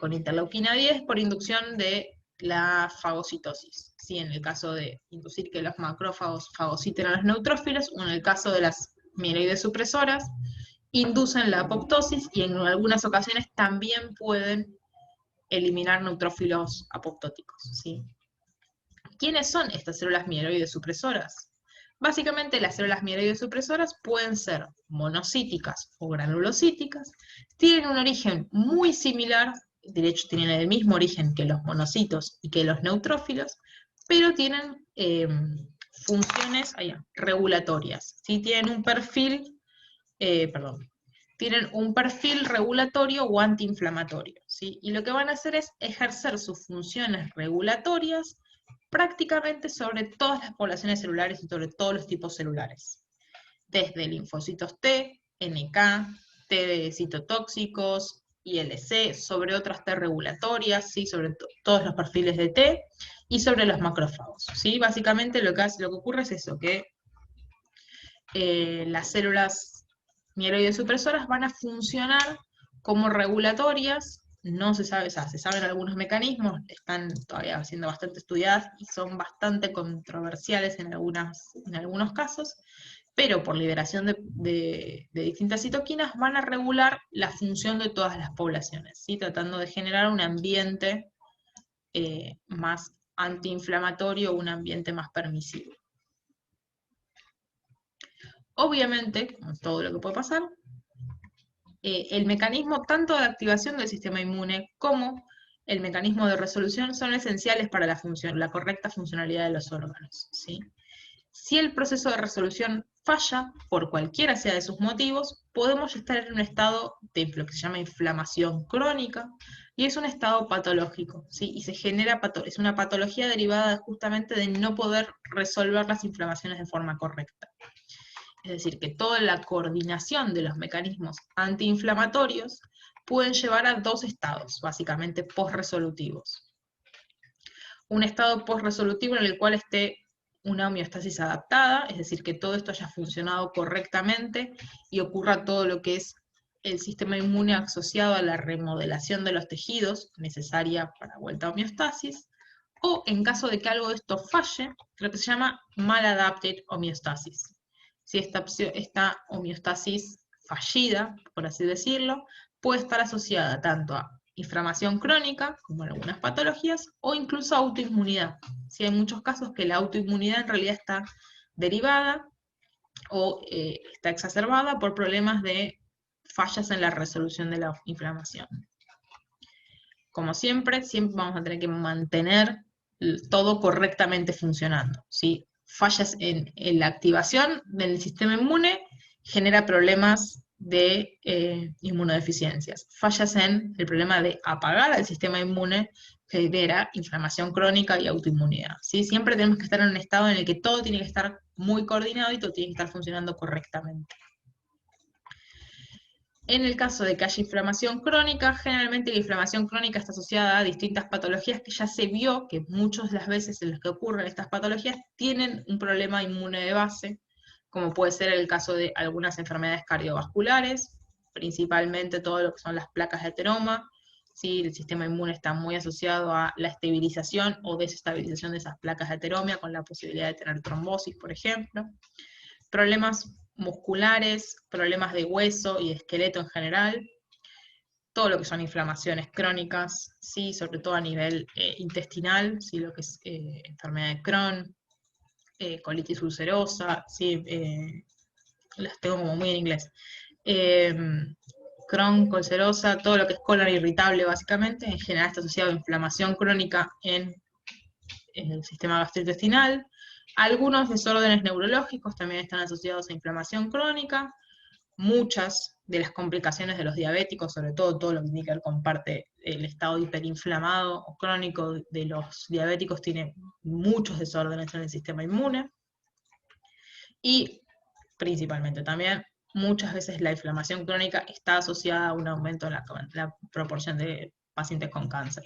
con interleuquina 10, por inducción de la fagocitosis. ¿Sí? En el caso de inducir que los macrófagos fagociten a los neutrófilos, o en el caso de las mieloides supresoras, inducen la apoptosis y en algunas ocasiones también pueden eliminar neutrófilos apoptóticos. ¿Sí? ¿Quiénes son estas células mieloides supresoras? Básicamente las células mieloides supresoras pueden ser monocíticas o granulocíticas, tienen un origen muy similar, de hecho tienen el mismo origen que los monocitos y que los neutrófilos, pero tienen funciones regulatorias, ¿sí? Tienen un perfil regulatorio o antiinflamatorio, ¿sí? Y lo que van a hacer es ejercer sus funciones regulatorias prácticamente sobre todas las poblaciones celulares y sobre todos los tipos celulares. Desde linfocitos T, NK, T de citotóxicos, ILC, sobre otras T regulatorias, ¿sí? Sobre todos los perfiles de T, y sobre los macrófagos, ¿sí? Básicamente lo que ocurre es eso, que las células mieloides supresoras van a funcionar como regulatorias. No se sabe, o sea, se saben algunos mecanismos, están todavía siendo bastante estudiadas y son bastante controversiales en algunos casos, pero por liberación de distintas citoquinas van a regular la función de todas las poblaciones, ¿sí? Tratando de generar un ambiente más antiinflamatorio, un ambiente más permisivo. Obviamente, como todo lo que puede pasar, el mecanismo tanto de activación del sistema inmune como el mecanismo de resolución son esenciales para la correcta funcionalidad de los órganos, ¿sí? Si el proceso de resolución falla, por cualquiera sea de sus motivos, podemos estar en un estado de lo que se llama inflamación crónica, y es un estado patológico, ¿sí? Y se genera es una patología derivada justamente de no poder resolver las inflamaciones de forma correcta. Es decir, que toda la coordinación de los mecanismos antiinflamatorios pueden llevar a dos estados, básicamente posresolutivos. Un estado posresolutivo en el cual esté una homeostasis adaptada, es decir, que todo esto haya funcionado correctamente y ocurra todo lo que es el sistema inmune asociado a la remodelación de los tejidos necesaria para vuelta a homeostasis, o en caso de que algo de esto falle, lo que se llama maladapted homeostasis. Si esta homeostasis fallida, por así decirlo, puede estar asociada tanto a inflamación crónica, como en algunas patologías, o incluso a autoinmunidad. Si hay muchos casos que la autoinmunidad en realidad está derivada o está exacerbada por problemas de fallas en la resolución de la inflamación. Como siempre vamos a tener que mantener todo correctamente funcionando, ¿sí? Fallas en la activación del sistema inmune genera problemas de inmunodeficiencias. Fallas en el problema de apagar al sistema inmune genera inflamación crónica y autoinmunidad, ¿sí? Siempre tenemos que estar en un estado en el que todo tiene que estar muy coordinado y todo tiene que estar funcionando correctamente. En el caso de que haya inflamación crónica, generalmente la inflamación crónica está asociada a distintas patologías que ya se vio que muchas de las veces en las que ocurren estas patologías tienen un problema inmune de base, como puede ser el caso de algunas enfermedades cardiovasculares, principalmente todo lo que son las placas de ateroma, ¿sí? El sistema inmune está muy asociado a la estabilización o desestabilización de esas placas de ateromia con la posibilidad de tener trombosis, por ejemplo. Problemas musculares, problemas de hueso y de esqueleto en general, todo lo que son inflamaciones crónicas, ¿sí? Sobre todo a nivel intestinal, ¿sí? Lo que es enfermedad de Crohn, colitis ulcerosa, ¿sí? Las tengo como muy en inglés. Crohn, ulcerosa, todo lo que es colon irritable básicamente, en general está asociado a inflamación crónica en el sistema gastrointestinal. Algunos desórdenes neurológicos también están asociados a inflamación crónica. Muchas de las complicaciones de los diabéticos, sobre todo lo que tiene que ver con parte del estado hiperinflamado o crónico de los diabéticos, tiene muchos desórdenes en el sistema inmune. Y principalmente también, muchas veces la inflamación crónica está asociada a un aumento en la proporción de pacientes con cáncer.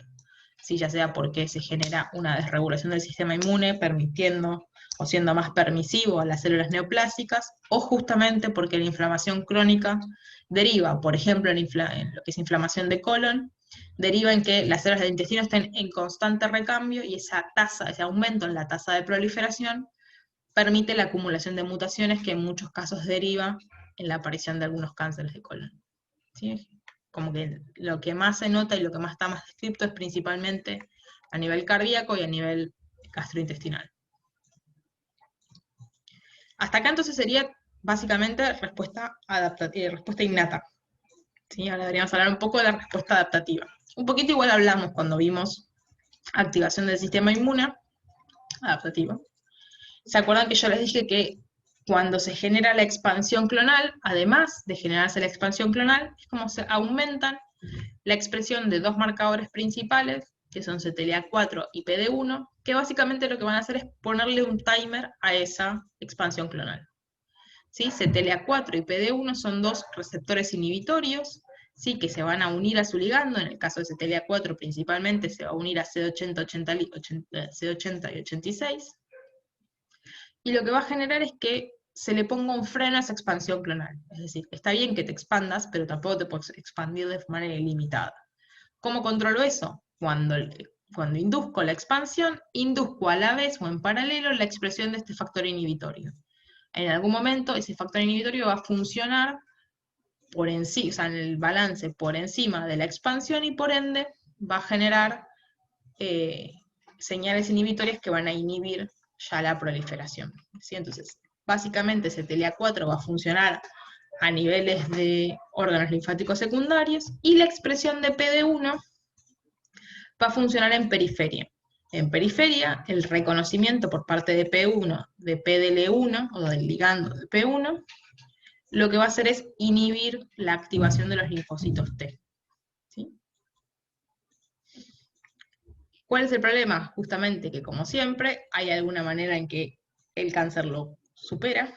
Sí, ya sea porque se genera una desregulación del sistema inmune, permitiendo o siendo más permisivo a las células neoplásicas, o justamente porque la inflamación crónica deriva, por ejemplo, en lo que es inflamación de colon, deriva en que las células del intestino estén en constante recambio y esa tasa, ese aumento en la tasa de proliferación, permite la acumulación de mutaciones que en muchos casos deriva en la aparición de algunos cánceres de colon. ¿Sí? Como que lo que más se nota y lo que más está más descrito es principalmente a nivel cardíaco y a nivel gastrointestinal. Hasta acá entonces sería básicamente respuesta innata. ¿Sí? Ahora deberíamos hablar un poco de la respuesta adaptativa. Un poquito igual hablamos cuando vimos activación del sistema inmune adaptativo. ¿Se acuerdan que yo les dije que cuando se genera la expansión clonal, además de generarse la expansión clonal, es como se aumentan la expresión de dos marcadores principales, que son CTLA4 y PD1, que básicamente lo que van a hacer es ponerle un timer a esa expansión clonal. ¿Sí? CTLA4 y PD1 son dos receptores inhibitorios, ¿sí? Que se van a unir a su ligando. En el caso de CTLA4 principalmente se va a unir a C80 y 86, y lo que va a generar es que se le ponga un freno a esa expansión clonal. Es decir, está bien que te expandas, pero tampoco te puedes expandir de manera ilimitada. ¿Cómo controlo eso? Cuando induzco la expansión, induzco a la vez o en paralelo la expresión de este factor inhibitorio. En algún momento ese factor inhibitorio va a funcionar por encima, o sea, en el balance por encima de la expansión, y por ende va a generar señales inhibitorias que van a inhibir ya la proliferación. ¿Sí? Entonces, básicamente CTLA4 va a funcionar a niveles de órganos linfáticos secundarios, y la expresión de PD1 va a funcionar en periferia. En periferia, el reconocimiento por parte de P1 de PDL1, o del ligando de P1, lo que va a hacer es inhibir la activación de los linfocitos T. ¿Sí? ¿Cuál es el problema? Justamente que, como siempre, hay alguna manera en que el cáncer lo supera.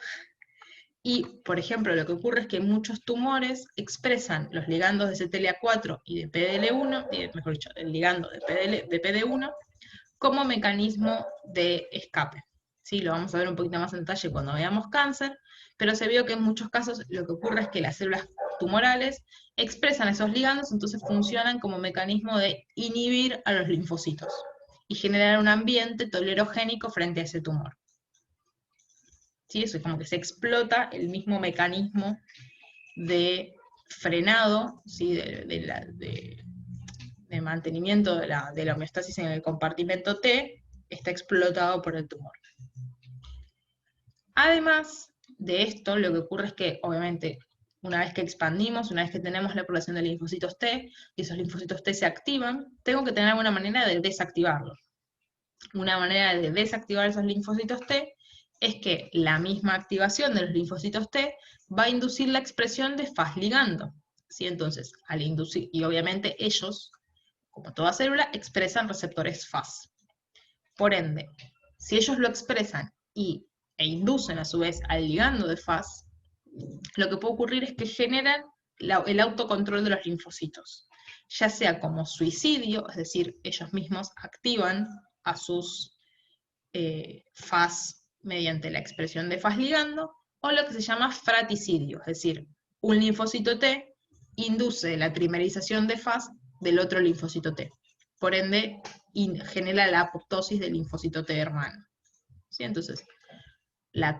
Y, por ejemplo, lo que ocurre es que muchos tumores expresan los ligandos de CTLA4 y de PDL1, mejor dicho, el ligando de PD1, como mecanismo de escape. ¿Sí? Lo vamos a ver un poquito más en detalle cuando veamos cáncer, pero se vio que en muchos casos lo que ocurre es que las células tumorales expresan esos ligandos, entonces funcionan como mecanismo de inhibir a los linfocitos y generar un ambiente tolerogénico frente a ese tumor. ¿Sí? Eso es como que se explota el mismo mecanismo de frenado, ¿sí? de mantenimiento de la homeostasis en el compartimento T, está explotado por el tumor. Además de esto, lo que ocurre es que, obviamente, una vez que expandimos, una vez que tenemos la población de linfocitos T, y esos linfocitos T se activan, tengo que tener alguna manera de desactivarlos. Una manera de desactivar esos linfocitos T es que la misma activación de los linfocitos T va a inducir la expresión de Fas ligando. ¿Sí? Entonces, al inducir, y obviamente ellos, como toda célula, expresan receptores Fas. Por ende, si ellos lo expresan e inducen a su vez al ligando de Fas, lo que puede ocurrir es que generan el autocontrol de los linfocitos, ya sea como suicidio, es decir, ellos mismos activan a sus Fas mediante la expresión de Fas ligando, o lo que se llama fraticidio, es decir, un linfocito T induce la trimerización de Fas del otro linfocito T. Por ende, genera la apoptosis del linfocito T hermano. ¿Sí? Entonces, la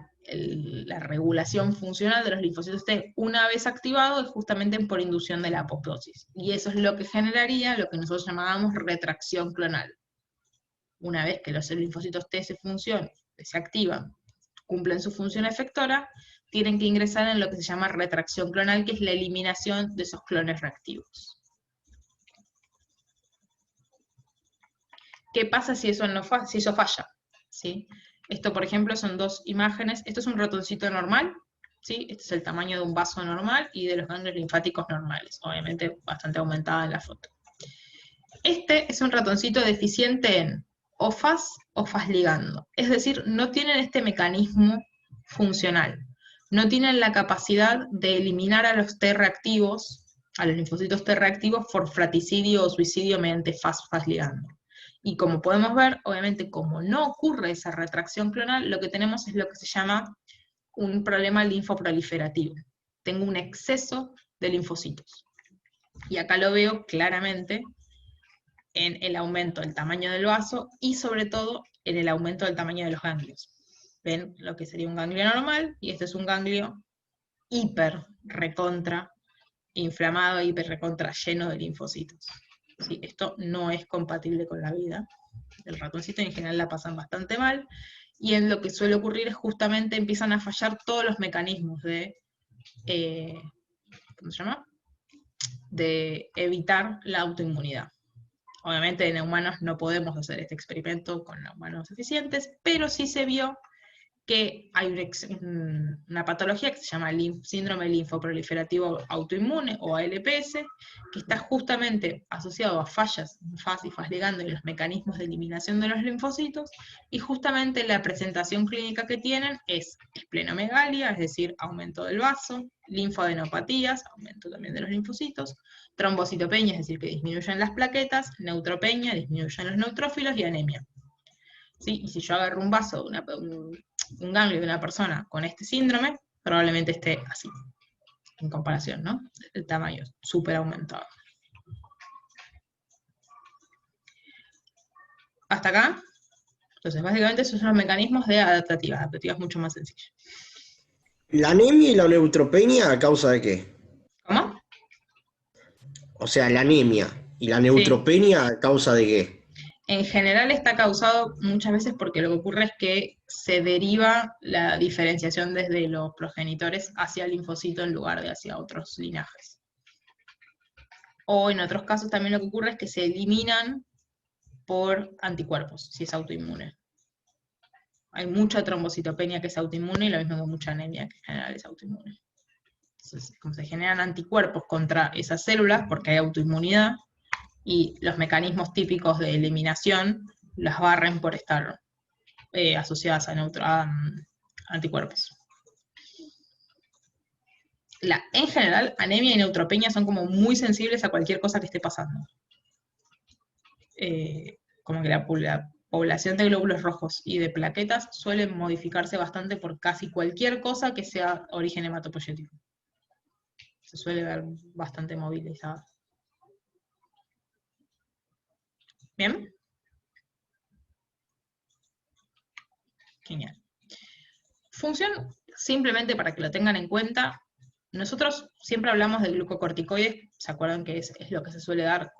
regulación funcional de los linfocitos T, una vez activado, es justamente por inducción de la apoptosis. Y eso es lo que generaría lo que nosotros llamábamos retracción clonal. Una vez que los linfocitos T se activan, cumplen su función efectora, tienen que ingresar en lo que se llama retracción clonal, que es la eliminación de esos clones reactivos. ¿Qué pasa si eso falla? ¿Sí? Esto, por ejemplo, son dos imágenes. Esto es un ratoncito normal, ¿sí? Este es el tamaño de un vaso normal y de los ganglios linfáticos normales, obviamente bastante aumentada en la foto. Este es un ratoncito deficiente en o Fas ligando, es decir, no tienen este mecanismo funcional, no tienen la capacidad de eliminar a los T reactivos, a los linfocitos T reactivos por fraticidio o suicidio mediante Fas ligando. Y como podemos ver, obviamente, como no ocurre esa retracción clonal, lo que tenemos es lo que se llama un problema linfoproliferativo. Tengo un exceso de linfocitos. Y acá lo veo claramente en el aumento del tamaño del vaso y sobre todo en el aumento del tamaño de los ganglios. Ven lo que sería un ganglio normal, y este es un ganglio hiper recontra inflamado, hiper recontra lleno de linfocitos. ¿Sí? Esto no es compatible con la vida del ratoncito, y en general la pasan bastante mal, y en lo que suele ocurrir es justamente empiezan a fallar todos los mecanismos de, ¿cómo se llama? De evitar la autoinmunidad. Obviamente en humanos no podemos hacer este experimento con humanos eficientes, pero sí se vio que hay una patología que se llama síndrome linfoproliferativo autoinmune, o ALPS, que está justamente asociado a fallas en Fas y Fas ligando y los mecanismos de eliminación de los linfocitos, y justamente la presentación clínica que tienen es esplenomegalia, es decir, aumento del vaso, linfadenopatías, aumento también de los linfocitos, trombocitopenia, es decir, que disminuyen las plaquetas, neutropenia, disminuyen los neutrófilos, y anemia. ¿Sí? Y si yo agarro un vaso, un ganglio de una persona con este síndrome, probablemente esté así, en comparación, ¿no? El tamaño súper aumentado. ¿Hasta acá? Entonces, básicamente esos son los mecanismos de adaptativas. Adaptativas mucho más sencillas. ¿La anemia y la neutropenia a causa de qué? ¿Cómo? O sea, la anemia y la neutropenia a causa de qué. En general está causado muchas veces porque lo que ocurre es que se deriva la diferenciación desde los progenitores hacia el linfocito en lugar de hacia otros linajes. O en otros casos también lo que ocurre es que se eliminan por anticuerpos, si es autoinmune. Hay mucha trombocitopenia que es autoinmune y lo mismo con mucha anemia que en general es autoinmune. Entonces, como se generan anticuerpos contra esas células porque hay autoinmunidad, y los mecanismos típicos de eliminación las barren por estar asociadas a anticuerpos. En general, anemia y neutropenia son como muy sensibles a cualquier cosa que esté pasando. Como que la población de glóbulos rojos y de plaquetas suele modificarse bastante por casi cualquier cosa que sea origen hematopoyético. Se suele ver bastante movilizada. ¿Bien? Genial. Función, simplemente para que lo tengan en cuenta, nosotros siempre hablamos de glucocorticoides, ¿se acuerdan que es lo que se suele dar?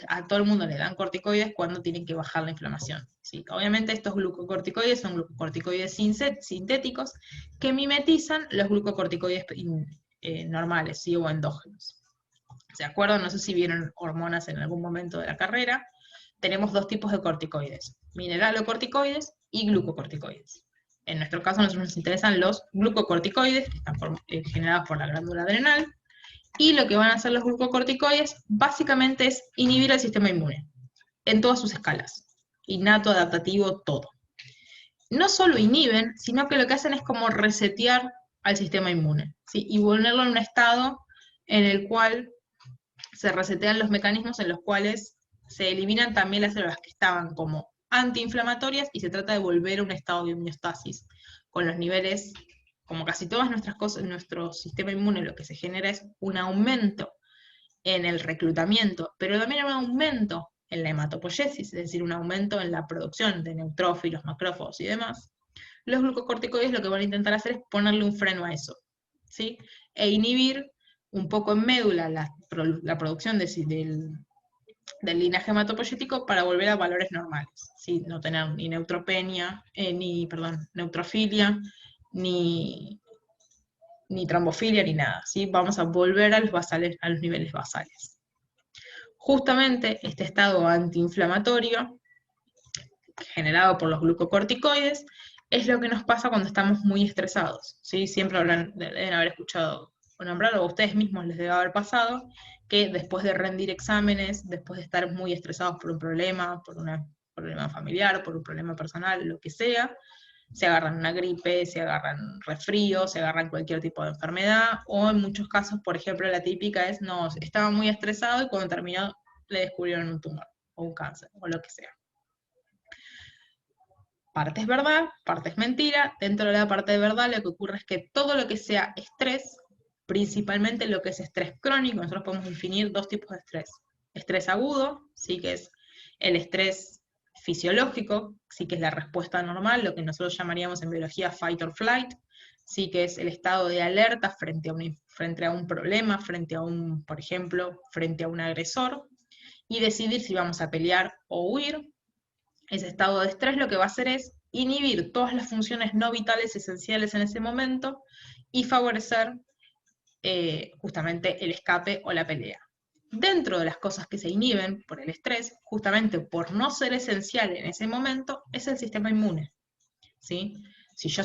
A todo el mundo le dan corticoides cuando tienen que bajar la inflamación. ¿Sí? Obviamente estos glucocorticoides son glucocorticoides sintéticos que mimetizan los glucocorticoides normales, ¿sí? O endógenos. ¿Se acuerdan? No sé si vieron hormonas en algún momento de la carrera. Tenemos dos tipos de corticoides, mineralocorticoides y glucocorticoides. En nuestro caso, a nosotros nos interesan los glucocorticoides, que están generados por la glándula adrenal, y lo que van a hacer los glucocorticoides básicamente es inhibir el sistema inmune, en todas sus escalas, innato, adaptativo, todo. No solo inhiben, sino que lo que hacen es como resetear al sistema inmune, ¿sí? Y ponerlo en un estado en el cual se resetean los mecanismos en los cuales se eliminan también las células que estaban como antiinflamatorias y se trata de volver a un estado de homeostasis, con los niveles, como casi todas nuestras cosas, nuestro sistema inmune lo que se genera es un aumento en el reclutamiento, pero también un aumento en la hematopoiesis, es decir, un aumento en la producción de neutrófilos, macrófagos y demás. Los glucocorticoides lo que van a intentar hacer es ponerle un freno a eso, ¿sí? E inhibir un poco en médula la producción del linaje hematopoyético para volver a valores normales, ¿sí? No tener ni neutropenia, neutrofilia, ni trombofilia, ni nada, ¿sí? Vamos a volver a los niveles basales. Justamente este estado antiinflamatorio, generado por los glucocorticoides, es lo que nos pasa cuando estamos muy estresados, ¿sí? Siempre deben haber escuchado o nombrar, o a ustedes mismos les debe haber pasado, que después de rendir exámenes, después de estar muy estresados por un problema familiar, por un problema personal, lo que sea, se agarran una gripe, se agarran resfrío, se agarran cualquier tipo de enfermedad, o en muchos casos, por ejemplo, la típica es, no, estaba muy estresado y cuando terminó le descubrieron un tumor, o un cáncer, o lo que sea. Parte es verdad, parte es mentira. Dentro de la parte de verdad lo que ocurre es que todo lo que sea estrés, principalmente lo que es estrés crónico, nosotros podemos definir dos tipos de estrés. Estrés agudo, sí, que es el estrés fisiológico, sí, que es la respuesta normal, lo que nosotros llamaríamos en biología fight or flight, sí, que es el estado de alerta frente a un problema, por ejemplo, frente a un agresor, y decidir si vamos a pelear o huir. Ese estado de estrés lo que va a hacer es inhibir todas las funciones no vitales esenciales en ese momento y favorecer justamente el escape o la pelea. Dentro de las cosas que se inhiben por el estrés, justamente por no ser esencial en ese momento, es el sistema inmune, ¿sí? Si yo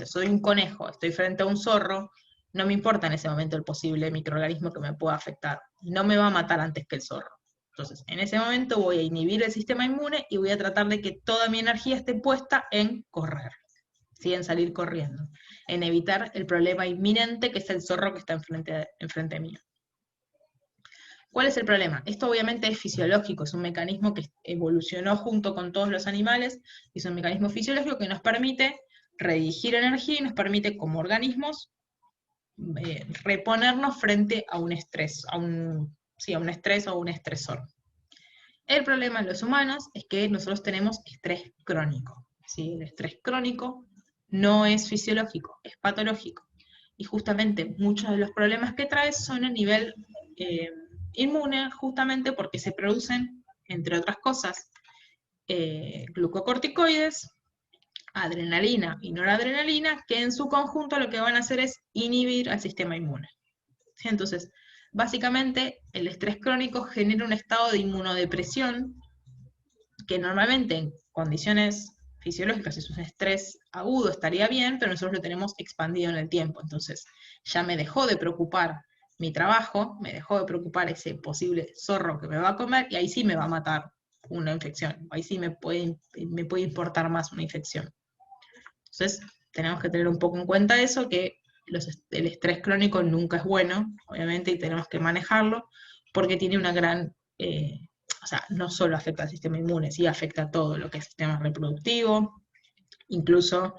soy un conejo, estoy frente a un zorro, no me importa en ese momento el posible microorganismo que me pueda afectar, no me va a matar antes que el zorro. Entonces, en ese momento voy a inhibir el sistema inmune y voy a tratar de que toda mi energía esté puesta en correr, ¿sí? En salir corriendo, en evitar el problema inminente que es el zorro que está enfrente mío. ¿Cuál es el problema? Esto obviamente es fisiológico, es un mecanismo que evolucionó junto con todos los animales, y es un mecanismo fisiológico que nos permite redirigir energía y nos permite como organismos reponernos frente a un estrés, a un estrés o un estresor. El problema en los humanos es que nosotros tenemos estrés crónico, ¿sí? El estrés crónico no es fisiológico, es patológico. Y justamente muchos de los problemas que trae son a nivel inmune, justamente porque se producen, entre otras cosas, glucocorticoides, adrenalina y noradrenalina, que en su conjunto lo que van a hacer es inhibir al sistema inmune. ¿Sí? Entonces, básicamente, el estrés crónico genera un estado de inmunodepresión que normalmente en condiciones fisiológicas, si es un estrés agudo, estaría bien, pero nosotros lo tenemos expandido en el tiempo. Entonces, ya me dejó de preocupar mi trabajo, me dejó de preocupar ese posible zorro que me va a comer, y ahí sí me va a matar una infección, ahí sí me puede importar más una infección. Entonces, tenemos que tener un poco en cuenta eso, que el estrés crónico nunca es bueno, obviamente, y tenemos que manejarlo, porque tiene una gran, no solo afecta al sistema inmune, sí afecta a todo lo que es sistema reproductivo, incluso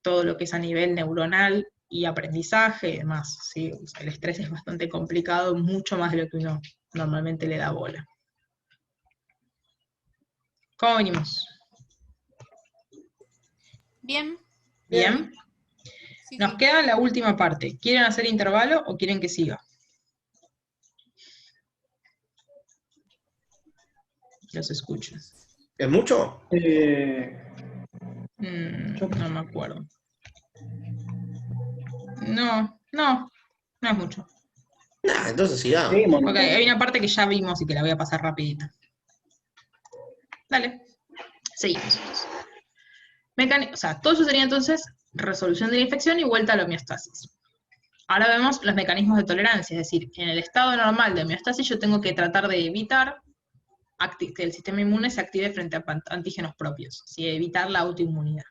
todo lo que es a nivel neuronal y aprendizaje y demás, ¿sí? O sea, el estrés es bastante complicado, mucho más de lo que uno normalmente le da bola. ¿Cómo venimos? Bien. ¿Bien? Sí, Nos sí. queda la última parte. ¿Quieren hacer intervalo o quieren que siga? Los escucho. ¿Es mucho? No me acuerdo. No, No, no es mucho. Nah, entonces sí da. Seguimos, Ok, hay una parte que ya vimos y que la voy a pasar rapidito. Dale, seguimos. O sea, todo eso sería entonces resolución de la infección y vuelta a la homeostasis. Ahora vemos los mecanismos de tolerancia, es decir, en el estado normal de homeostasis yo tengo que tratar de evitar que el sistema inmune se active frente a antígenos propios, ¿sí? Evitar la autoinmunidad.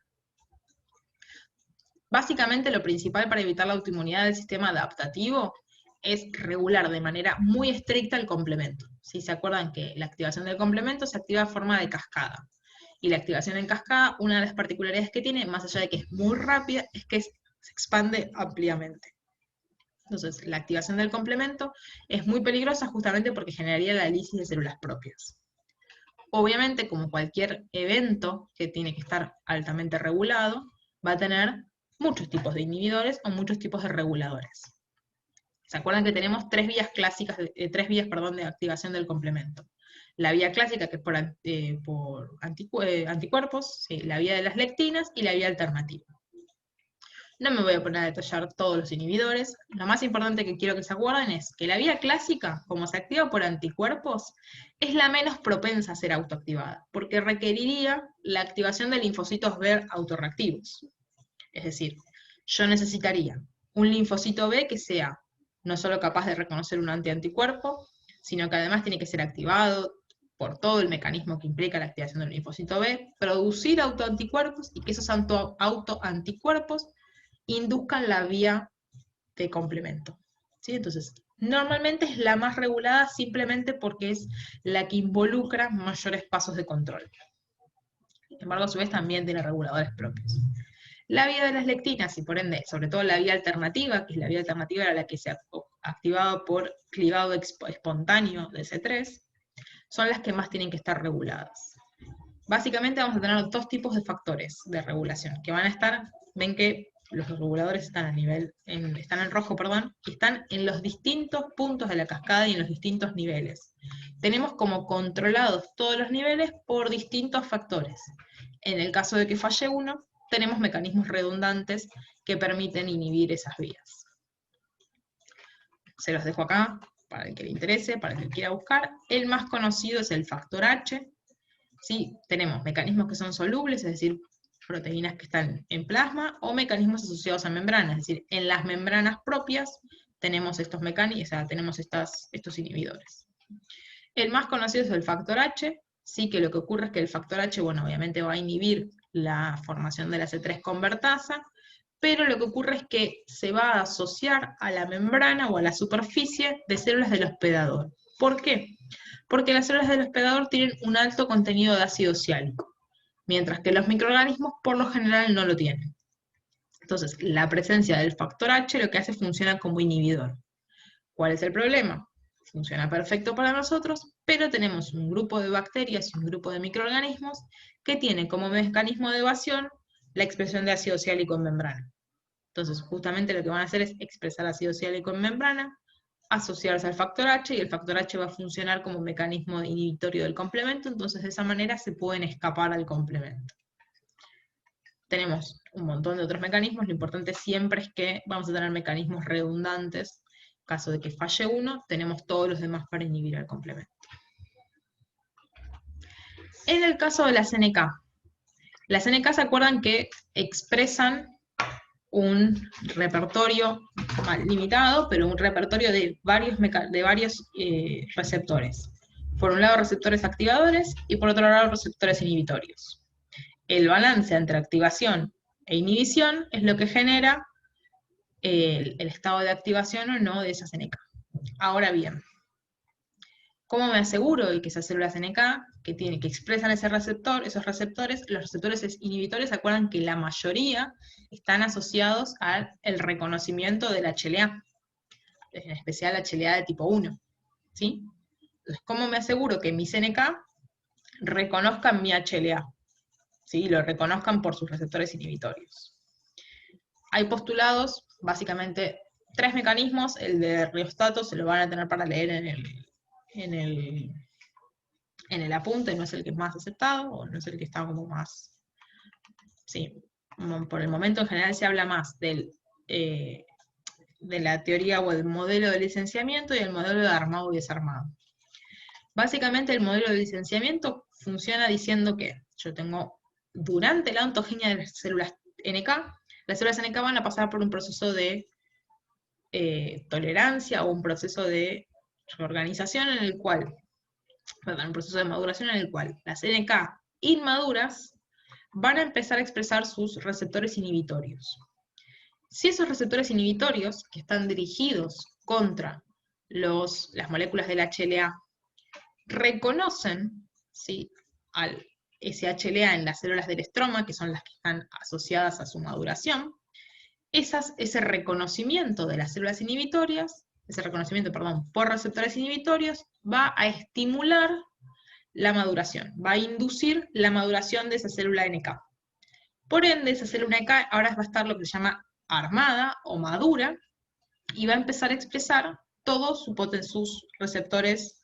Básicamente lo principal para evitar la autoinmunidad del sistema adaptativo es regular de manera muy estricta el complemento. ¿Sí? ¿Se acuerdan que la activación del complemento se activa de forma de cascada? Y la activación en cascada, una de las particularidades que tiene, más allá de que es muy rápida, es que se expande ampliamente. Entonces, la activación del complemento es muy peligrosa justamente porque generaría la lisis de células propias. Obviamente, como cualquier evento que tiene que estar altamente regulado, va a tener muchos tipos de inhibidores o muchos tipos de reguladores. ¿Se acuerdan que tenemos tres vías clásicas, de activación del complemento? La vía clásica, que es por anticuerpos, sí, la vía de las lectinas y la vía alternativa. No me voy a poner a detallar todos los inhibidores. Lo más importante que quiero que se acuerden es que la vía clásica, como se activa por anticuerpos, es la menos propensa a ser autoactivada, porque requeriría la activación de linfocitos B autorreactivos. Es decir, yo necesitaría un linfocito B que sea no solo capaz de reconocer un antianticuerpo, sino que además tiene que ser activado por todo el mecanismo que implica la activación del linfocito B, producir autoanticuerpos y que esos autoanticuerpos induzcan la vía de complemento. ¿Sí? Entonces, normalmente es la más regulada simplemente porque es la que involucra mayores pasos de control. Sin embargo, a su vez también tiene reguladores propios. La vía de las lectinas, y por ende, sobre todo la vía alternativa, que es la vía alternativa era la que se activaba por clivado espontáneo de C3, son las que más tienen que estar reguladas. Básicamente vamos a tener dos tipos de factores de regulación, que van a estar, ven que los reguladores están están en rojo, perdón, y están en los distintos puntos de la cascada y en los distintos niveles. Tenemos como controlados todos los niveles por distintos factores. En el caso de que falle uno, tenemos mecanismos redundantes que permiten inhibir esas vías. Se los dejo acá para el que le interese, para el que quiera buscar. El más conocido es el factor H. ¿Sí? Tenemos mecanismos que son solubles, es decir, proteínas que están en plasma, o mecanismos asociados a membranas, es decir, en las membranas propias tenemos estos mecanismos, o sea, tenemos estos inhibidores. El más conocido es el factor H, sí, que lo que ocurre es que el factor H, bueno, obviamente va a inhibir la formación de la C3 convertasa, pero lo que ocurre es que se va a asociar a la membrana o a la superficie de células del hospedador. ¿Por qué? Porque las células del hospedador tienen un alto contenido de ácido ciálico, mientras que los microorganismos por lo general no lo tienen. Entonces, la presencia del factor H lo que hace funciona como inhibidor. ¿Cuál es el problema? Funciona perfecto para nosotros, pero tenemos un grupo de bacterias y un grupo de microorganismos que tienen como mecanismo de evasión la expresión de ácido ciálico en membrana. Entonces, justamente lo que van a hacer es expresar ácido ciálico en membrana, asociarse al factor H, y el factor H va a funcionar como mecanismo inhibitorio del complemento, entonces de esa manera se pueden escapar al complemento. Tenemos un montón de otros mecanismos, lo importante siempre es que vamos a tener mecanismos redundantes. En caso de que falle uno, tenemos todos los demás para inhibir al complemento. En el caso de la CNK se acuerdan que expresan un repertorio limitado, pero un repertorio de varios receptores. Por un lado receptores activadores y por otro lado receptores inhibitorios. El balance entre activación e inhibición es lo que genera el estado de activación o no de esa CNK. Ahora bien, ¿cómo me aseguro de que esa célula CNK que expresan esos receptores, los receptores inhibitores, se acuerdan que la mayoría están asociados al reconocimiento del HLA, en especial HLA de tipo 1, ¿sí? Entonces, ¿cómo me aseguro que mi CNK reconozcan mi HLA? ¿Sí? Lo reconozcan por sus receptores inhibitorios. Hay postulados, básicamente, tres mecanismos. El de riostato se lo van a tener para leer en el apunte, no es el que es más aceptado, o no es el que está como más... Sí, por el momento en general se habla más del de la teoría o el modelo de licenciamiento y el modelo de armado y desarmado. Básicamente el modelo de licenciamiento funciona diciendo que yo tengo, durante la ontogenia de las células NK, las células NK van a pasar por un proceso de tolerancia o un proceso de reorganización en el cual, perdón, un proceso de maduración en el cual las NK inmaduras van a empezar a expresar sus receptores inhibitorios. Si esos receptores inhibitorios, que están dirigidos contra las moléculas del HLA, reconocen, ¿sí?, ese HLA en las células del estroma, que son las que están asociadas a su maduración, ese reconocimiento de las células inhibitorias, ese reconocimiento, perdón, por receptores inhibitorios, va a estimular la maduración, va a inducir la maduración de esa célula NK. Por ende, esa célula NK ahora va a estar lo que se llama armada o madura, y va a empezar a expresar todos sus receptores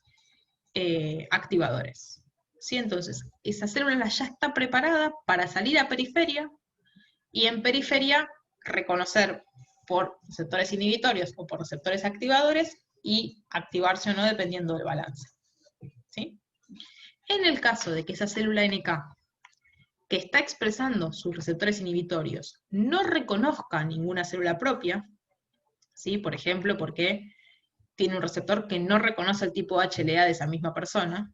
activadores. ¿Sí? Entonces, esa célula ya está preparada para salir a periferia, y en periferia reconocer por receptores inhibitorios o por receptores activadores, y activarse o no dependiendo del balance. ¿Sí? En el caso de que esa célula NK, que está expresando sus receptores inhibitorios, no reconozca ninguna célula propia, ¿sí?, por ejemplo, porque tiene un receptor que no reconoce el tipo HLA de esa misma persona,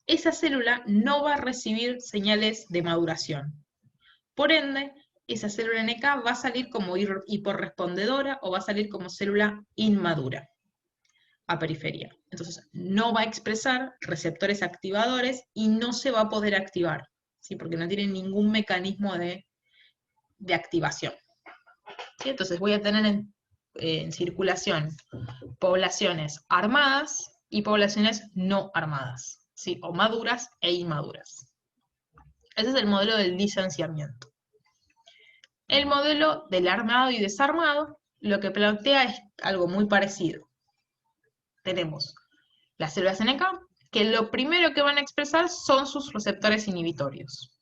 esa célula no va a recibir señales de maduración. Por ende, esa célula NK va a salir como hiporrespondedora o va a salir como célula inmadura a periferia. Entonces, no va a expresar receptores activadores y no se va a poder activar, ¿sí?, porque no tiene ningún mecanismo de activación. ¿Sí? Entonces voy a tener en circulación poblaciones armadas y poblaciones no armadas, ¿sí?, o maduras e inmaduras. Ese es el modelo del licenciamiento. El modelo del armado y desarmado lo que plantea es algo muy parecido. Tenemos las células NK, que lo primero que van a expresar son sus receptores inhibitorios.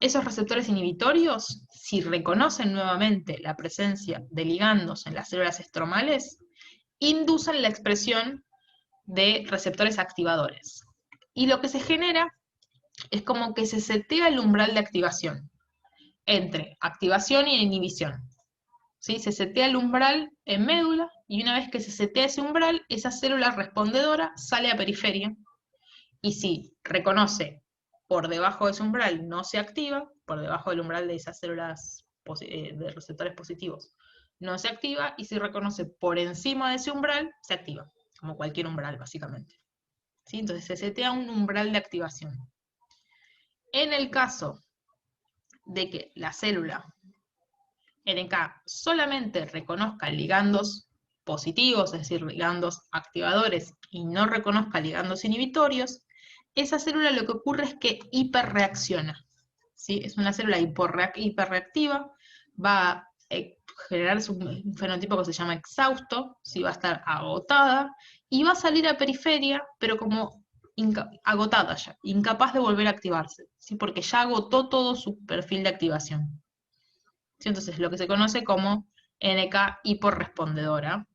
Esos receptores inhibitorios, si reconocen nuevamente la presencia de ligandos en las células estromales, inducen la expresión de receptores activadores. Y lo que se genera es como que se setea el umbral de activación entre activación y inhibición. ¿Sí? Se setea el umbral en médula, y una vez que se setea ese umbral, esa célula respondedora sale a periferia, y si reconoce por debajo de ese umbral, no se activa, por debajo del umbral de esas células de receptores positivos, no se activa, y si reconoce por encima de ese umbral, se activa, como cualquier umbral, básicamente. ¿Sí? Entonces se setea un umbral de activación. En el caso de que la célula NK solamente reconozca ligandos positivos, es decir, ligandos activadores, y no reconozca ligandos inhibitorios, esa célula lo que ocurre es que hiperreacciona. ¿Sí? Es una célula hiperreactiva, va a generarse un fenotipo que se llama exhausto, ¿sí? Va a estar agotada, y va a salir a periferia, pero como agotada ya, incapaz de volver a activarse, ¿sí? Porque ya agotó todo su perfil de activación. ¿Sí? Entonces, lo que se conoce como NK hiporrespondedora,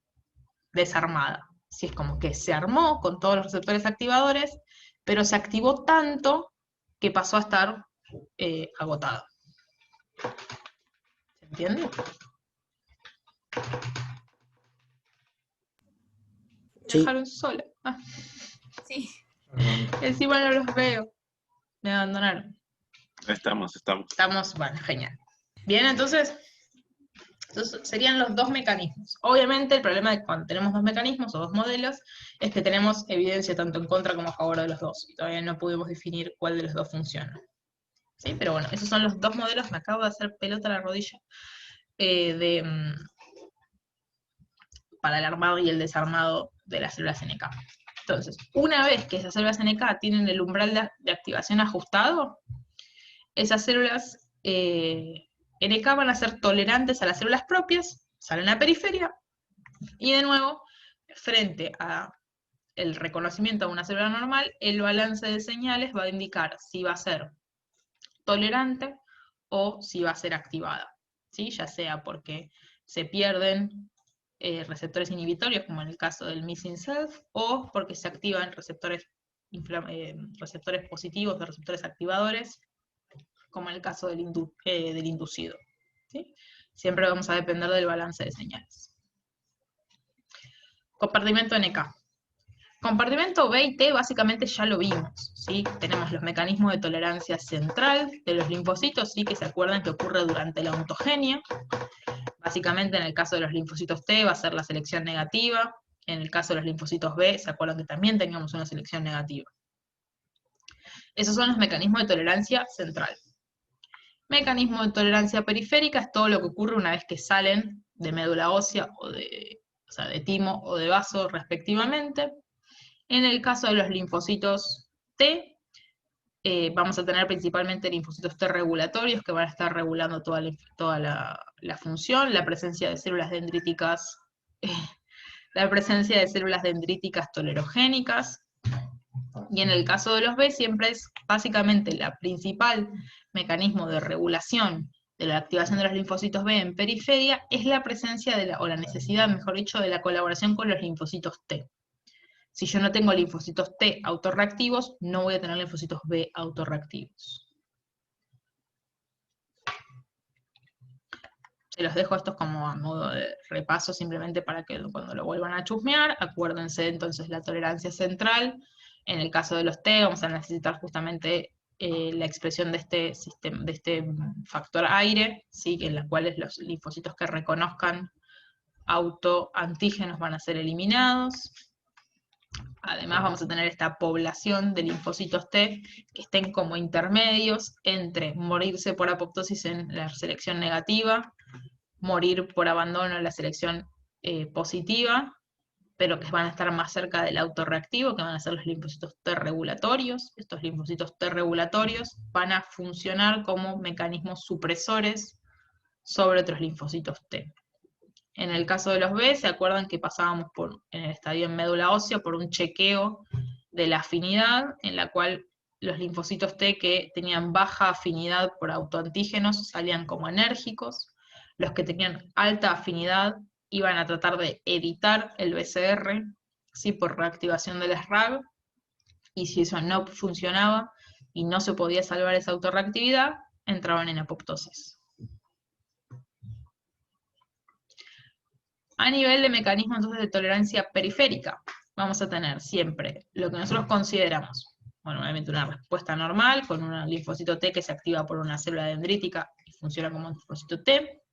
desarmada. ¿Sí? Es como que se armó con todos los receptores activadores, pero se activó tanto que pasó a estar agotada. ¿Se entiende? Sí. Me dejaron sola. Ah. Sí. Encima no los veo. Me abandonaron. Estamos. Estamos, bueno, genial. Bien, entonces serían los dos mecanismos. Obviamente el problema de cuando tenemos dos mecanismos o dos modelos es que tenemos evidencia tanto en contra como a favor de los dos. Y todavía no pudimos definir cuál de los dos funciona. ¿Sí? Pero bueno, esos son los dos modelos. Me acabo de hacer pelota a la rodilla. Para el armado y el desarmado de las células NK. Entonces, una vez que esas células NK tienen el umbral de activación ajustado, esas células NK van a ser tolerantes a las células propias, salen a la periferia, y de nuevo, frente a el reconocimiento de una célula normal, el balance de señales va a indicar si va a ser tolerante o si va a ser activada, ¿sí? Ya sea porque se pierden receptores inhibitorios, como en el caso del missing self, o porque se activan receptores positivos de receptores activadores, como en el caso del inducido. ¿Sí? Siempre vamos a depender del balance de señales. Compartimento NK. Compartimento B y T básicamente ya lo vimos, ¿sí? Tenemos los mecanismos de tolerancia central de los linfocitos, ¿sí? Que se acuerdan que ocurre durante la ontogenia. Básicamente en el caso de los linfocitos T va a ser la selección negativa, en el caso de los linfocitos B se acuerdan que también teníamos una selección negativa. Esos son los mecanismos de tolerancia central. Mecanismo de tolerancia periférica es todo lo que ocurre una vez que salen de médula ósea o de timo o de vaso respectivamente. En el caso de los linfocitos T, vamos a tener principalmente linfocitos T regulatorios que van a estar regulando toda la función, la presencia de células dendríticas, tolerogénicas. Y en el caso de los B siempre es básicamente la principal mecanismo de regulación de la activación de los linfocitos B en periferia es la presencia o la necesidad, mejor dicho, de la colaboración con los linfocitos T. Si yo no tengo linfocitos T autorreactivos, no voy a tener linfocitos B autorreactivos. Se los dejo estos como a modo de repaso, simplemente para que cuando lo vuelvan a chusmear, acuérdense entonces la tolerancia central. En el caso de los T vamos a necesitar justamente la expresión de este factor aire, ¿sí? En las cuales los linfocitos que reconozcan autoantígenos van a ser eliminados. Además vamos a tener esta población de linfocitos T que estén como intermedios entre morirse por apoptosis en la selección negativa, morir por abandono en la selección positiva, pero que van a estar más cerca del autorreactivo, que van a ser los linfocitos T regulatorios. Estos linfocitos T regulatorios van a funcionar como mecanismos supresores sobre otros linfocitos T. En el caso de los B, ¿se acuerdan que pasábamos en el estadio en médula ósea por un chequeo de la afinidad, en la cual los linfocitos T que tenían baja afinidad por autoantígenos salían como enérgicos, los que tenían alta afinidad iban a tratar de evitar el BCR, ¿sí? Por reactivación de las RAG, y si eso no funcionaba y no se podía salvar esa autorreactividad, entraban en apoptosis. A nivel de mecanismo entonces de tolerancia periférica, vamos a tener siempre lo que nosotros consideramos, bueno, obviamente una respuesta normal, con un linfocito T que se activa por una célula dendrítica y funciona como un linfocito T.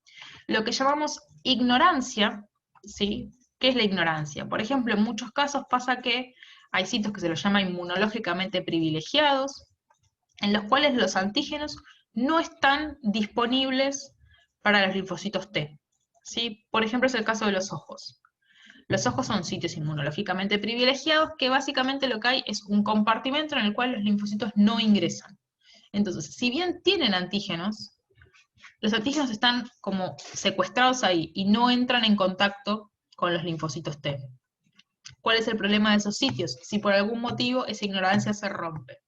Lo que llamamos ignorancia, ¿sí? ¿Qué es la ignorancia? Por ejemplo, en muchos casos pasa que hay sitios que se los llama inmunológicamente privilegiados, en los cuales los antígenos no están disponibles para los linfocitos T. ¿Sí? Por ejemplo, es el caso de los ojos. Los ojos son sitios inmunológicamente privilegiados que básicamente lo que hay es un compartimento en el cual los linfocitos no ingresan. Entonces, si bien tienen antígenos, los antígenos están como secuestrados ahí y no entran en contacto con los linfocitos T. ¿Cuál es el problema de esos sitios? Si por algún motivo esa ignorancia se rompe.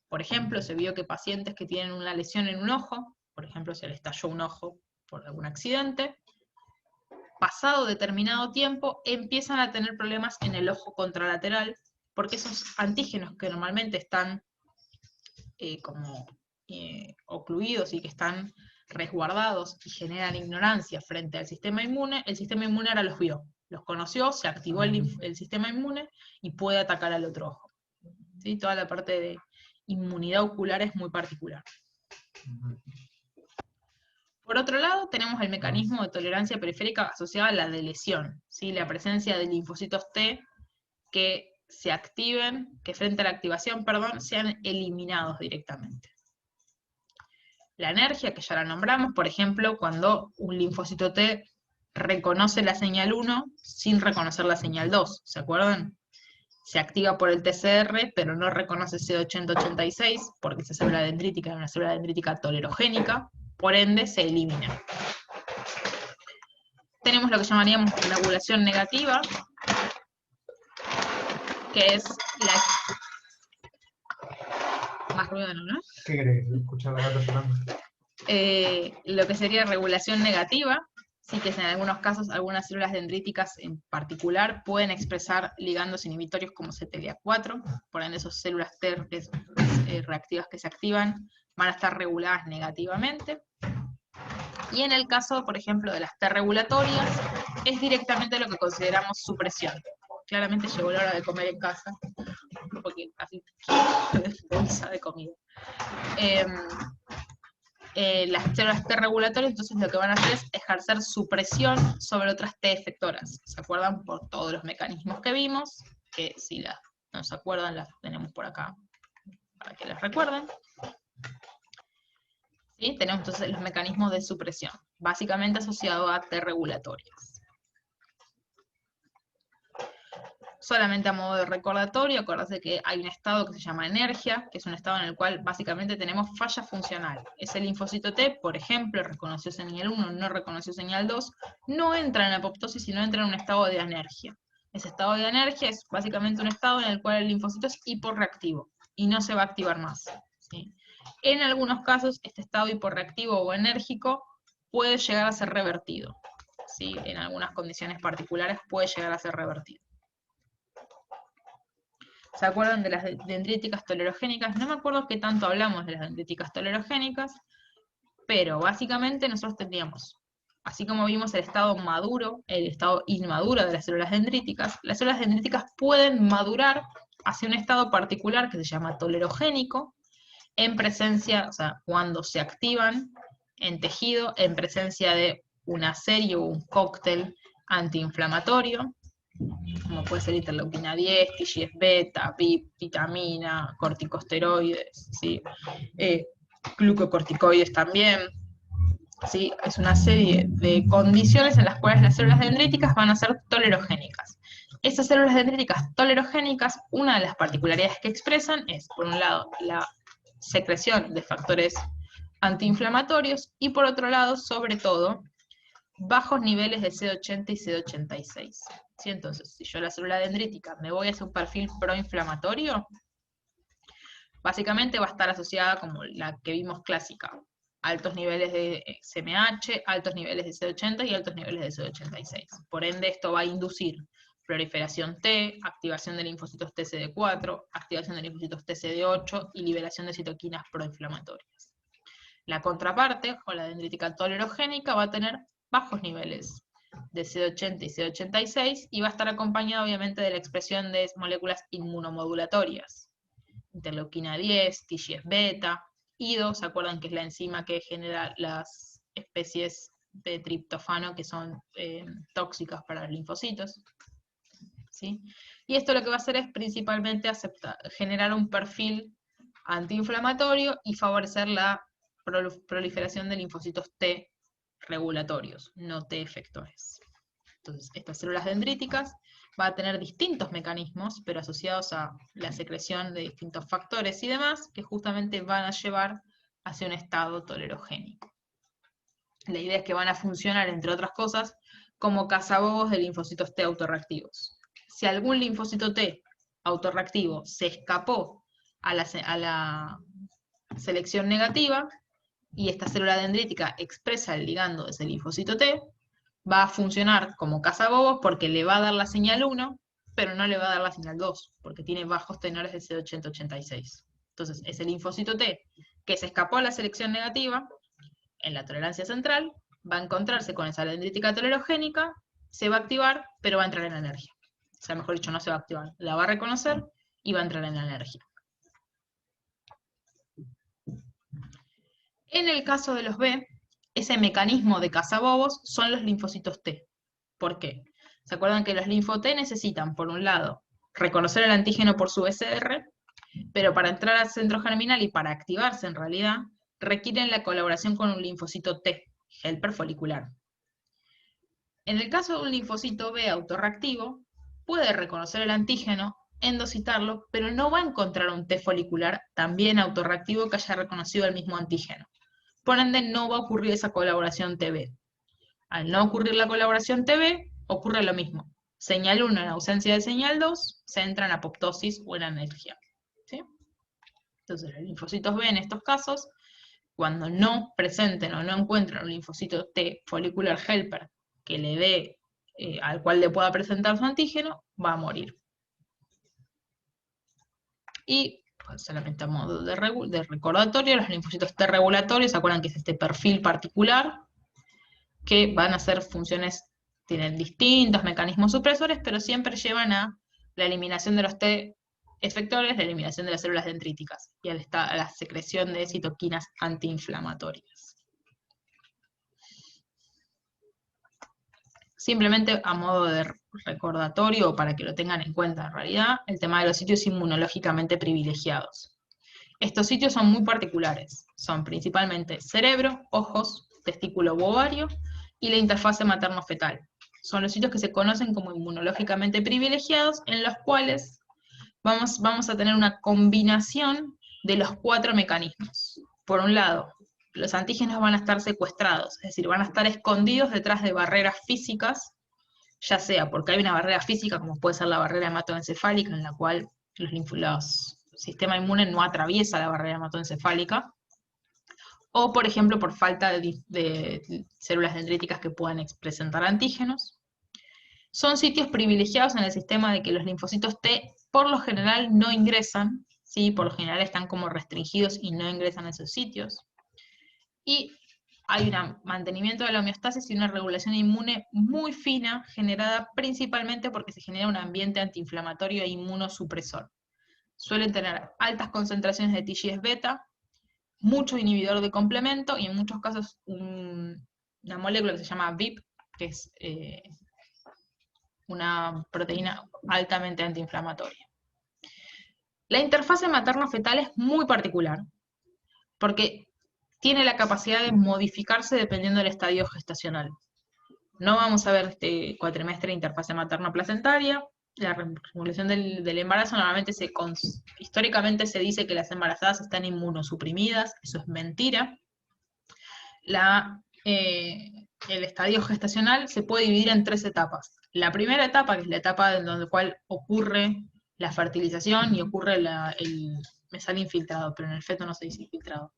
Por ejemplo, se vio que pacientes que tienen una lesión en un ojo, por ejemplo, se les estalló un ojo por algún accidente, pasado determinado tiempo, empiezan a tener problemas en el ojo contralateral, porque esos antígenos que normalmente están ocluidos y que están resguardados y generan ignorancia frente al sistema inmune, el sistema inmune ahora los vio, los conoció, se activó el sistema inmune y puede atacar al otro ojo. ¿Sí? Toda la parte de inmunidad ocular es muy particular. Por otro lado, tenemos el mecanismo de tolerancia periférica asociado a la delesión, ¿sí? La presencia de linfocitos T que se activen, que frente a la activación, sean eliminados directamente. La energía, que ya la nombramos, por ejemplo, cuando un linfocito T reconoce la señal 1 sin reconocer la señal 2, ¿se acuerdan? Se activa por el TCR, pero no reconoce CD8086, porque esa célula dendrítica es una célula dendrítica tolerogénica, por ende se elimina. Tenemos lo que llamaríamos regulación negativa, que es la... Más ruido, ¿no? ¿Qué querés? ¿Escuchar la gata sonando? Lo que sería regulación negativa, Sí que en algunos casos, algunas células dendríticas en particular pueden expresar ligandos inhibitorios como CTLA4, por ende esas células T reactivas que se activan van a estar reguladas negativamente. Y en el caso, por ejemplo, de las T regulatorias, es directamente lo que consideramos supresión. Claramente llegó la hora de comer en casa, porque casi bolsa de comida. Las células T regulatorias, entonces lo que van a hacer es ejercer supresión sobre otras T efectoras. ¿Se acuerdan? Por todos los mecanismos que vimos, que si no se acuerdan, las tenemos por acá, para que las recuerden. ¿Sí? Tenemos entonces los mecanismos de supresión, básicamente asociados a T regulatorias. Solamente a modo de recordatorio, acuérdense que hay un estado que se llama energia, que es un estado en el cual básicamente tenemos falla funcional. Ese linfocito T, por ejemplo, reconoció señal 1, no reconoció señal 2, no entra en apoptosis, sino entra en un estado de anergia. Ese estado de anergia es básicamente un estado en el cual el linfocito es hiporreactivo y no se va a activar más, ¿sí? En algunos casos, este estado hiporreactivo o enérgico puede llegar a ser revertido, ¿sí? En algunas condiciones particulares puede llegar a ser revertido. ¿Se acuerdan de las dendríticas tolerogénicas? No me acuerdo qué tanto hablamos de las dendríticas tolerogénicas, pero básicamente nosotros tendríamos, así como vimos el estado maduro, el estado inmaduro de las células dendríticas pueden madurar hacia un estado particular que se llama tolerogénico, en presencia, o sea, cuando se activan en tejido, en presencia de una serie o un cóctel antiinflamatorio, como puede ser interleuquina 10, TGF-beta, VIP, vitamina, corticosteroides, ¿sí? Glucocorticoides también. ¿Sí? Es una serie de condiciones en las cuales las células dendríticas van a ser tolerogénicas. Estas células dendríticas tolerogénicas, una de las particularidades que expresan es, por un lado, la secreción de factores antiinflamatorios y por otro lado, sobre todo, bajos niveles de CD80 y CD86. ¿Sí? Entonces, si yo la célula dendrítica me voy hacia un perfil proinflamatorio, básicamente va a estar asociada como la que vimos clásica. Altos niveles de CMH, altos niveles de CD80 y altos niveles de CD86. Por ende, esto va a inducir proliferación T, activación de linfocitos TCD4, activación de linfocitos TCD8 y liberación de citoquinas proinflamatorias. La contraparte, o la dendrítica tolerogénica, va a tener bajos niveles de CD80 y CD86 y va a estar acompañada obviamente de la expresión de moléculas inmunomodulatorias. Interleuquina 10, TGF-beta, IDO, ¿se acuerdan que es la enzima que genera las especies de triptofano que son tóxicas para los linfocitos? ¿Sí? Y esto lo que va a hacer es principalmente generar un perfil antiinflamatorio y favorecer la proliferación de linfocitos T regulatorios, no T efectores. Entonces, estas células dendríticas van a tener distintos mecanismos, pero asociados a la secreción de distintos factores y demás, que justamente van a llevar hacia un estado tolerogénico. La idea es que van a funcionar, entre otras cosas, como cazabobos de linfocitos T autorreactivos. Si algún linfocito T autorreactivo se escapó a la selección negativa, y esta célula dendrítica expresa el ligando de ese linfocito T, va a funcionar como cazabobos porque le va a dar la señal 1, pero no le va a dar la señal 2, porque tiene bajos tenores de CD80-86. Entonces, ese linfocito T que se escapó a la selección negativa, en la tolerancia central, va a encontrarse con esa dendrítica tolerogénica, se va a activar, pero va a entrar en la energía. O sea, mejor dicho, no se va a activar, la va a reconocer y va a entrar en la energía. En el caso de los B, ese mecanismo de cazabobos son los linfocitos T. ¿Por qué? ¿Se acuerdan que los linfo-T necesitan, por un lado, reconocer el antígeno por su BCR, pero para entrar al centro germinal y para activarse en realidad, requieren la colaboración con un linfocito T, helper folicular. En el caso de un linfocito B autorreactivo, puede reconocer el antígeno, endocitarlo, pero no va a encontrar un T folicular también autorreactivo que haya reconocido el mismo antígeno. Por ende, no va a ocurrir esa colaboración TB. Al no ocurrir la colaboración TB, ocurre lo mismo. Señal 1 en ausencia de señal 2, se entra en apoptosis o en anergia. ¿Sí? Entonces, los linfocitos B en estos casos, cuando no presenten o no encuentren un linfocito T follicular helper que le dé, al cual le pueda presentar su antígeno, va a morir. Y pues, solamente a modo de recordatorio, los linfocitos T regulatorios, ¿se acuerdan que es este perfil particular? Que van a hacer funciones, tienen distintos mecanismos supresores, pero siempre llevan a la eliminación de los T efectores, la eliminación de las células dendríticas y a la secreción de citoquinas antiinflamatorias. Simplemente a modo de recordatorio, o para que lo tengan en cuenta en realidad, el tema de los sitios inmunológicamente privilegiados. Estos sitios son muy particulares, son principalmente cerebro, ojos, testículo u ovario y la interfase materno-fetal. Son los sitios que se conocen como inmunológicamente privilegiados, en los cuales vamos a tener una combinación de los 4 mecanismos. Por un lado, los antígenos van a estar secuestrados, es decir, van a estar escondidos detrás de barreras físicas, ya sea porque hay una barrera física, como puede ser la barrera hematoencefálica, en la cual los sistema inmune no atraviesa la barrera hematoencefálica, o por ejemplo por falta de células dendríticas que puedan presentar antígenos. Son sitios privilegiados en el sistema de que los linfocitos T por lo general no ingresan, ¿sí? Por lo general están como restringidos y no ingresan a esos sitios. Y hay un mantenimiento de la homeostasis y una regulación inmune muy fina, generada principalmente porque se genera un ambiente antiinflamatorio e inmunosupresor. Suelen tener altas concentraciones de TGF-beta, mucho inhibidor de complemento y en muchos casos una molécula que se llama VIP, que es una proteína altamente antiinflamatoria. La interfase materno-fetal es muy particular, porque tiene la capacidad de modificarse dependiendo del estadio gestacional. No vamos a ver este cuatrimestre de interfase materno-placentaria. La regulación del embarazo normalmente históricamente se dice que las embarazadas están inmunosuprimidas, eso es mentira. El estadio gestacional se puede dividir en 3 etapas. La primera etapa, que es la etapa en la cual ocurre la fertilización y ocurre me sale infiltrado, pero en el feto no se dice infiltrado.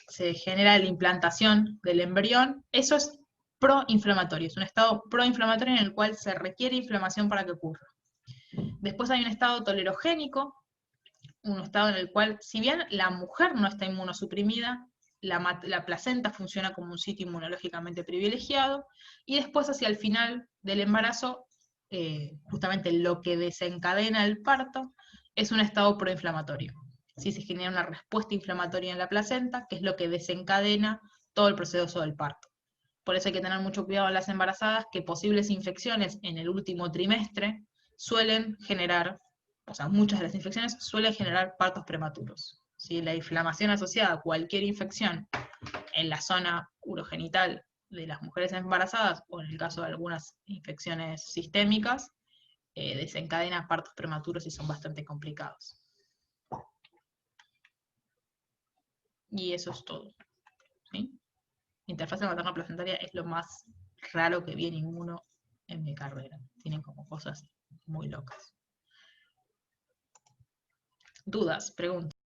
Se genera la implantación del embrión, eso es proinflamatorio, es un estado proinflamatorio en el cual se requiere inflamación para que ocurra. Después hay un estado tolerogénico, un estado en el cual, si bien la mujer no está inmunosuprimida, la placenta funciona como un sitio inmunológicamente privilegiado, y después hacia el final del embarazo, justamente lo que desencadena el parto, es un estado proinflamatorio. Si se genera una respuesta inflamatoria en la placenta, que es lo que desencadena todo el proceso del parto. Por eso hay que tener mucho cuidado en las embarazadas, que posibles infecciones en el último trimestre suelen generar, o sea, muchas de las infecciones suelen generar partos prematuros. ¿Sí? La inflamación asociada a cualquier infección en la zona urogenital de las mujeres embarazadas, o en el caso de algunas infecciones sistémicas, desencadena partos prematuros y son bastante complicados. Y eso es todo. ¿Sí? Interfase materno-placentaria es lo más raro que vi en inmuno en mi carrera. Tienen como cosas muy locas. ¿Dudas? Preguntas.